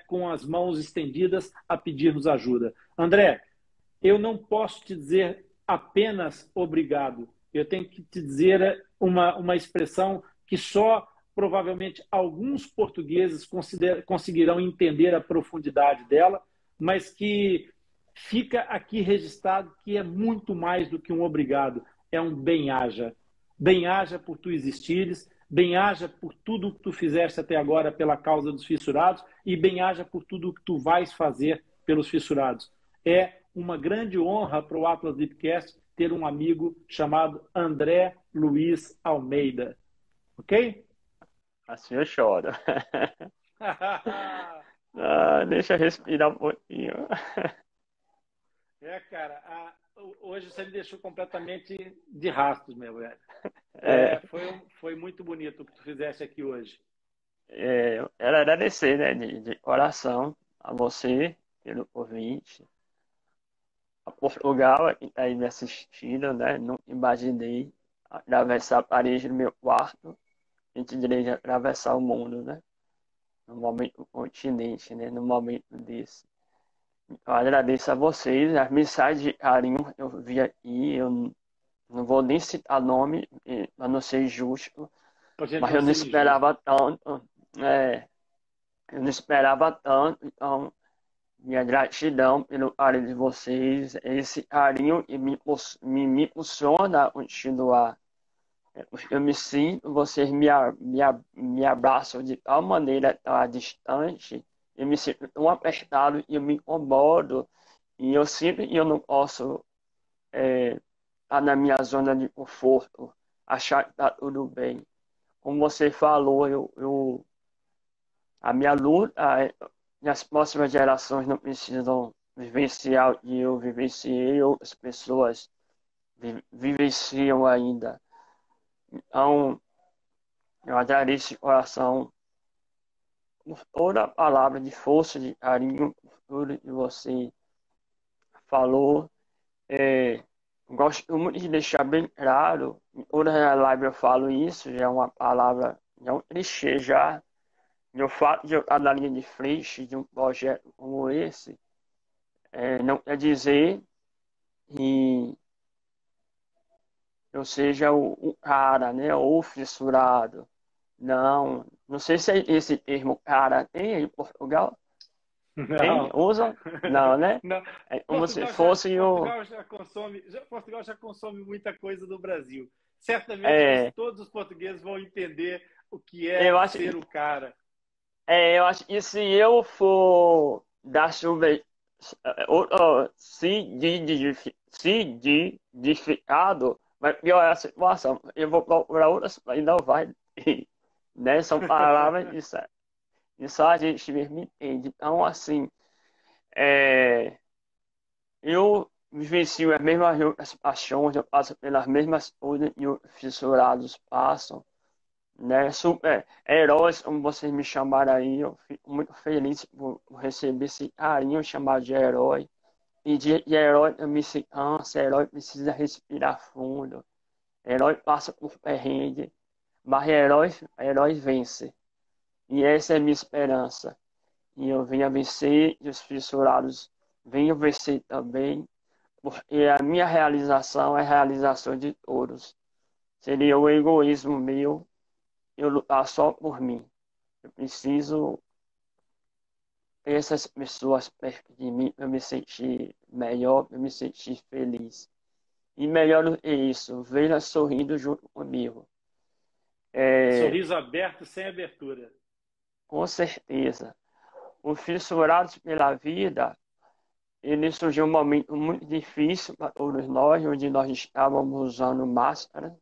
com as mãos estendidas a pedir-nos ajuda. André, eu não posso te dizer apenas obrigado. Eu tenho que te dizer uma expressão que só provavelmente alguns portugueses conseguirão entender a profundidade dela, mas que fica aqui registrado que é muito mais do que um obrigado, é um bem-aja. Bem-aja por tu existires, Bem-aja por tudo que tu fizeste até agora pela causa dos fissurados e bem-aja por tudo que tu vais fazer pelos fissurados. É uma grande honra para o Atlas Deepcast ter um amigo chamado André Luiz Almeida. Ok? Assim eu choro. Ah, deixa eu respirar um pouquinho. Cara, hoje você me deixou completamente de rastros, meu velho. É, Foi muito bonito o que tu fizeste aqui hoje. eu quero agradecer, né, de coração a você pelo convite, a Portugal que está aí me assistindo, né? Não imaginei atravessar a parede do meu quarto, a gente direito atravessar o mundo, né? No momento do continente, né? No momento desse. Eu agradeço a vocês, as mensagens de carinho eu vi aqui, eu não vou nem citar nome, para não ser justo, Pra gente mas não eu não ser injusto. esperava tanto, é, eu não esperava tanto, então minha gratidão pelo carinho de vocês, esse carinho que me impulsiona a continuar. Eu me sinto, vocês me abraçam de tal maneira tão distante, eu me sinto tão apertado e eu me incomodo, e eu sinto que eu não posso estar na minha zona de conforto, achar que está tudo bem. Como você falou, a minha luta, e as próximas gerações não precisam vivenciar o que eu vivenciei, outras pessoas vivenciam ainda. Então, eu agradeço de coração por toda a palavra de força, de carinho, por tudo que você falou. É, gosto muito de deixar bem claro, em toda a live eu falo isso, já é uma palavra, já é um clichê já. E o fato de eu estar na linha de frente de um projeto como esse, não quer dizer que eu seja o cara, né, ou fissurado. Não, não sei se esse termo cara tem aí em Portugal. Tem? Não, Usa? Não, né? não. É como se fosse o. Portugal já consome muita coisa do Brasil. Certamente É, todos os portugueses vão entender o que é eu acho, ser o cara. eu acho que se eu for dar se edificado, vai piorar a situação. Eu vou procurar outras e não vai. Né? São palavras e só a gente mesmo entende. Então, assim, é, eu vivencio as mesmas paixões, eu passo pelas mesmas coisas que os fissurados passam, né? Super heróis, como vocês me chamaram aí, eu fico muito feliz por receber esse carinho chamado de herói. E de herói também se cansa, herói precisa respirar fundo, herói passa por perrengue, mas herói vence. E essa é a minha esperança. E eu venho a vencer, e os fissurados venham vencer também, porque a minha realização é a realização de todos. Seria o egoísmo meu eu lutar só por mim. Eu preciso ter essas pessoas perto de mim para me sentir melhor, para me sentir feliz. E melhor do que isso, vê-la sorrindo junto comigo. É, Sorriso aberto sem abertura. com certeza. O Fissurados pela Vida, ele surgiu um momento muito difícil para todos nós, onde nós estávamos usando máscara.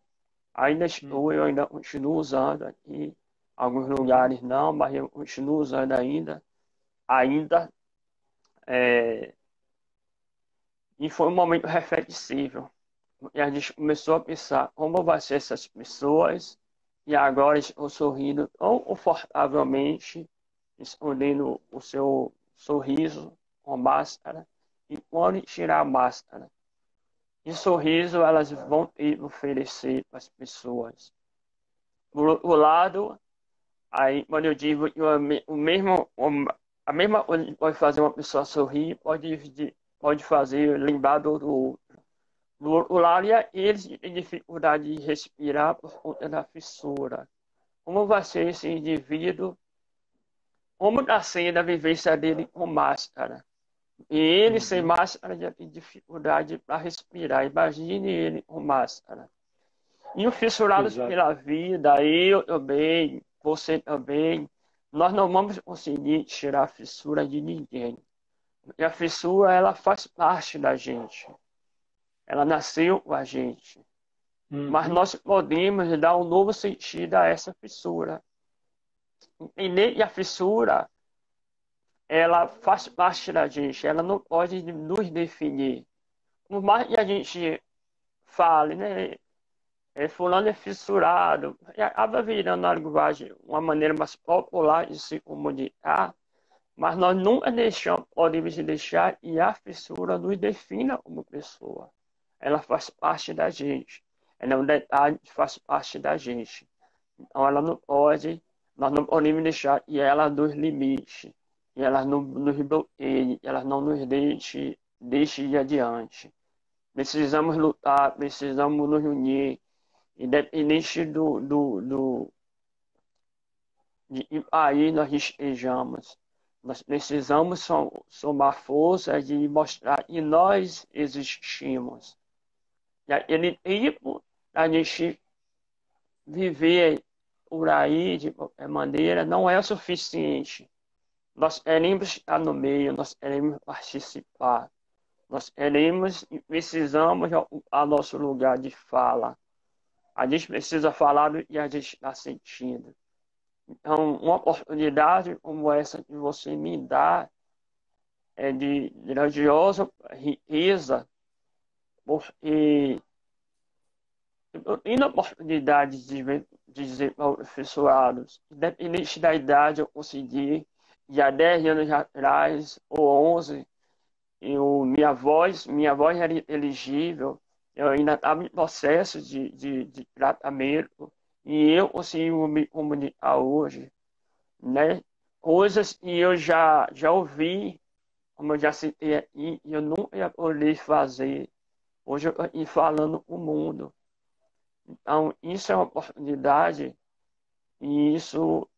Ainda estou, eu ainda continuo usando aqui. Alguns lugares não, mas eu continuo usando ainda. Ainda. É, e foi um momento reflexível. E a gente começou a pensar como vai ser essas pessoas. E agora estão sorrindo tão confortavelmente, escondendo o seu sorriso com máscara. E quando tirar a máscara, e sorriso elas vão ter que oferecer para as pessoas. Por outro lado, aí quando eu digo que o mesmo, a mesma coisa que pode fazer uma pessoa sorrir, pode fazer lembrar do outro. Do outro lado, e eles têm dificuldade de respirar por conta da fissura. Como vai ser esse indivíduo? Como está sendo a vivência dele com máscara? E ele sem máscara já tem dificuldade para respirar. Imagine ele com máscara. E os fissurados Exato. pela vida, eu também, você também, nós não vamos conseguir tirar a fissura de ninguém. E a fissura, ela faz parte da gente. Ela nasceu com a gente. Mas Uhum. nós podemos dar um novo sentido a essa fissura. E a fissura, ela faz parte da gente. Ela não pode nos definir. Por mais que a gente fale, né? Fulano é fissurado. E acaba virando a linguagem uma maneira mais popular de se comunicar. Mas nós nunca podemos deixar e a fissura nos defina como pessoa. Ela faz parte da gente. Ela é um detalhe que faz parte da gente. Então ela não pode, nós não podemos deixar e ela nos limite. E ela não nos bloqueie, ela não nos deixe ir adiante. Precisamos lutar, precisamos nos unir, independente de que país nós estejamos. Nós precisamos somar forças e mostrar que nós existimos. E aquele tempo a gente viver por aí de qualquer maneira não é o suficiente. Nós queremos estar no meio, nós queremos participar, nós queremos e precisamos ocupar nosso lugar de fala. A gente precisa falar do que a gente está sentindo. Então, uma oportunidade como essa que você me dá é de grandiosa riqueza, porque eu tenho a oportunidade de dizer para os professorados, independente da idade, eu consegui, e há 10 anos atrás, ou 11, minha voz era elegível, eu ainda estava em processo de tratamento, e eu consigo me comunicar hoje, né? Coisas que eu já ouvi, como eu já citei aqui, e eu nunca ia poder fazer. Hoje eu estou aqui falando com o mundo. Então, isso é uma oportunidade e isso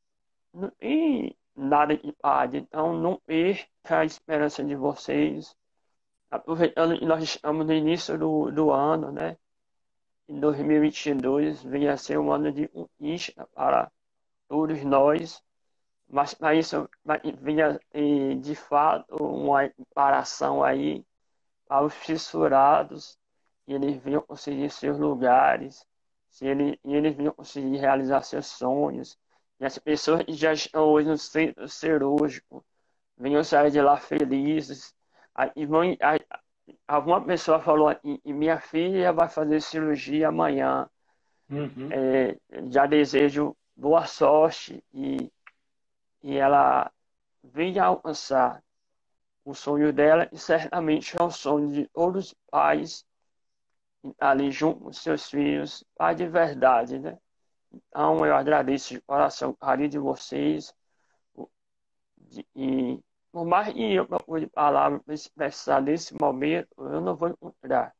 não tem nada que pague. Então, não perca a esperança de vocês. Aproveitando que nós estamos no início do ano, né? Em 2022, venha a ser um ano de conquista para todos nós. Mas para isso vinha de fato uma comparação aí para os fissurados, e eles vinham conseguir seus lugares, e eles vinham conseguir realizar seus sonhos. E as pessoas que já estão hoje no centro cirúrgico vinham sair de lá felizes. Alguma pessoa falou aqui, e minha filha vai fazer cirurgia amanhã. Uhum. Já desejo boa sorte e ela venha alcançar o sonho dela e certamente é o sonho de todos os pais ali junto com seus filhos, pai de verdade, né? Então eu agradeço de coração o carinho de vocês e por mais que eu procure palavras para expressar nesse momento, eu não vou encontrar.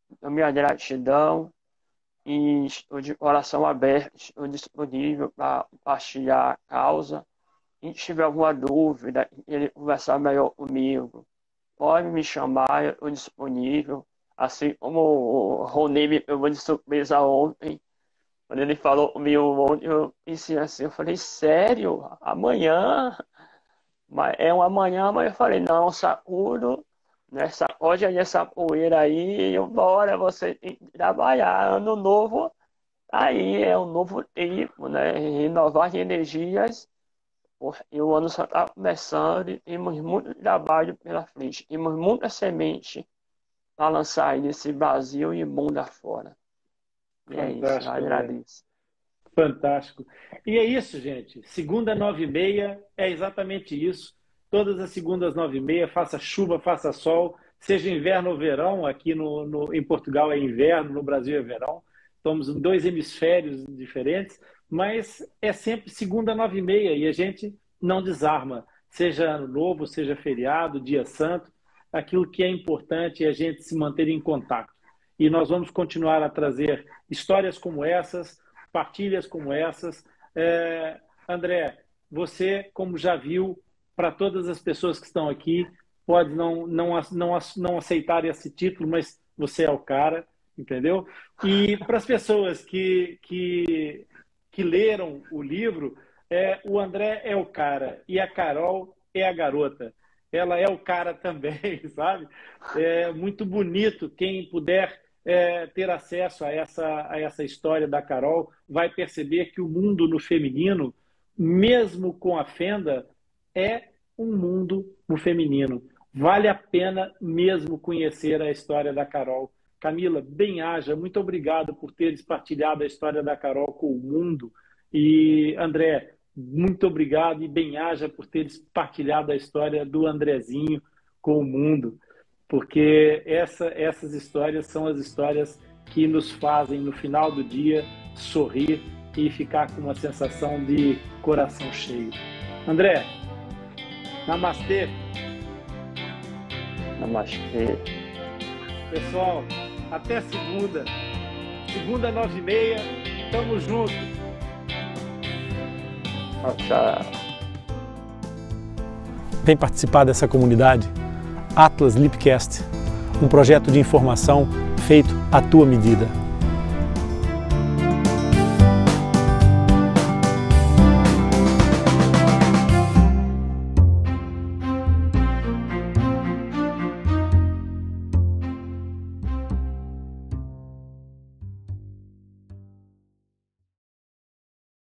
Então minha gratidão e estou de coração aberto, estou disponível para compartilhar a causa. Se tiver alguma dúvida, ele conversar melhor comigo, pode me chamar, eu estou disponível. Assim como o Rony me pegou de surpresa ontem, quando ele falou comigo ontem, eu pensei assim, eu falei, sério? Amanhã? Mas é um amanhã, mas eu falei, não, Sakuro, né, sacode aí essa poeira aí, e bora, você tem que trabalhar. Ano novo, tá aí, é um novo tempo, né? Renovar as energias. E o ano só está começando e temos muito trabalho pela frente. Temos muita semente para lançar aí nesse Brasil e mundo afora. E é isso, eu Fantástico, André. agradeço. Fantástico. E é isso, gente. Segunda, 9h30, é exatamente isso. Todas as segundas, 9h30, faça chuva, faça sol, seja inverno ou verão, aqui em Portugal é inverno, no Brasil é verão. Estamos em dois hemisférios diferentes, mas é sempre segunda, 9h30, e a gente não desarma. Seja ano novo, seja feriado, dia santo, aquilo que é importante é a gente se manter em contato. E nós vamos continuar a trazer histórias como essas, partilhas como essas. André, você, como já viu, para todas as pessoas que estão aqui, pode não aceitar esse título, mas você é o cara. entendeu? E para as pessoas que leram o livro, o André é o cara e a Carol é a garota. Ela é o cara também, sabe? É muito bonito. Quem puder ter acesso a essa história da Carol vai perceber que o mundo no feminino, mesmo com a fenda, é um mundo no feminino. Vale a pena mesmo conhecer a história da Carol. Camila, bem-aja, muito obrigado por teres partilhado a história da Carol com o mundo. E, André, muito obrigado e bem-aja por teres partilhado a história do Andrezinho com o mundo, porque essas histórias são as histórias que nos fazem, no final do dia, sorrir e ficar com uma sensação de coração cheio. André, namastê. Namastê. Pessoal, até segunda. Segunda, 9h30. Tamo junto. Tchau. Vem participar dessa comunidade Atlas Lipcast, um projeto de informação feito à tua medida.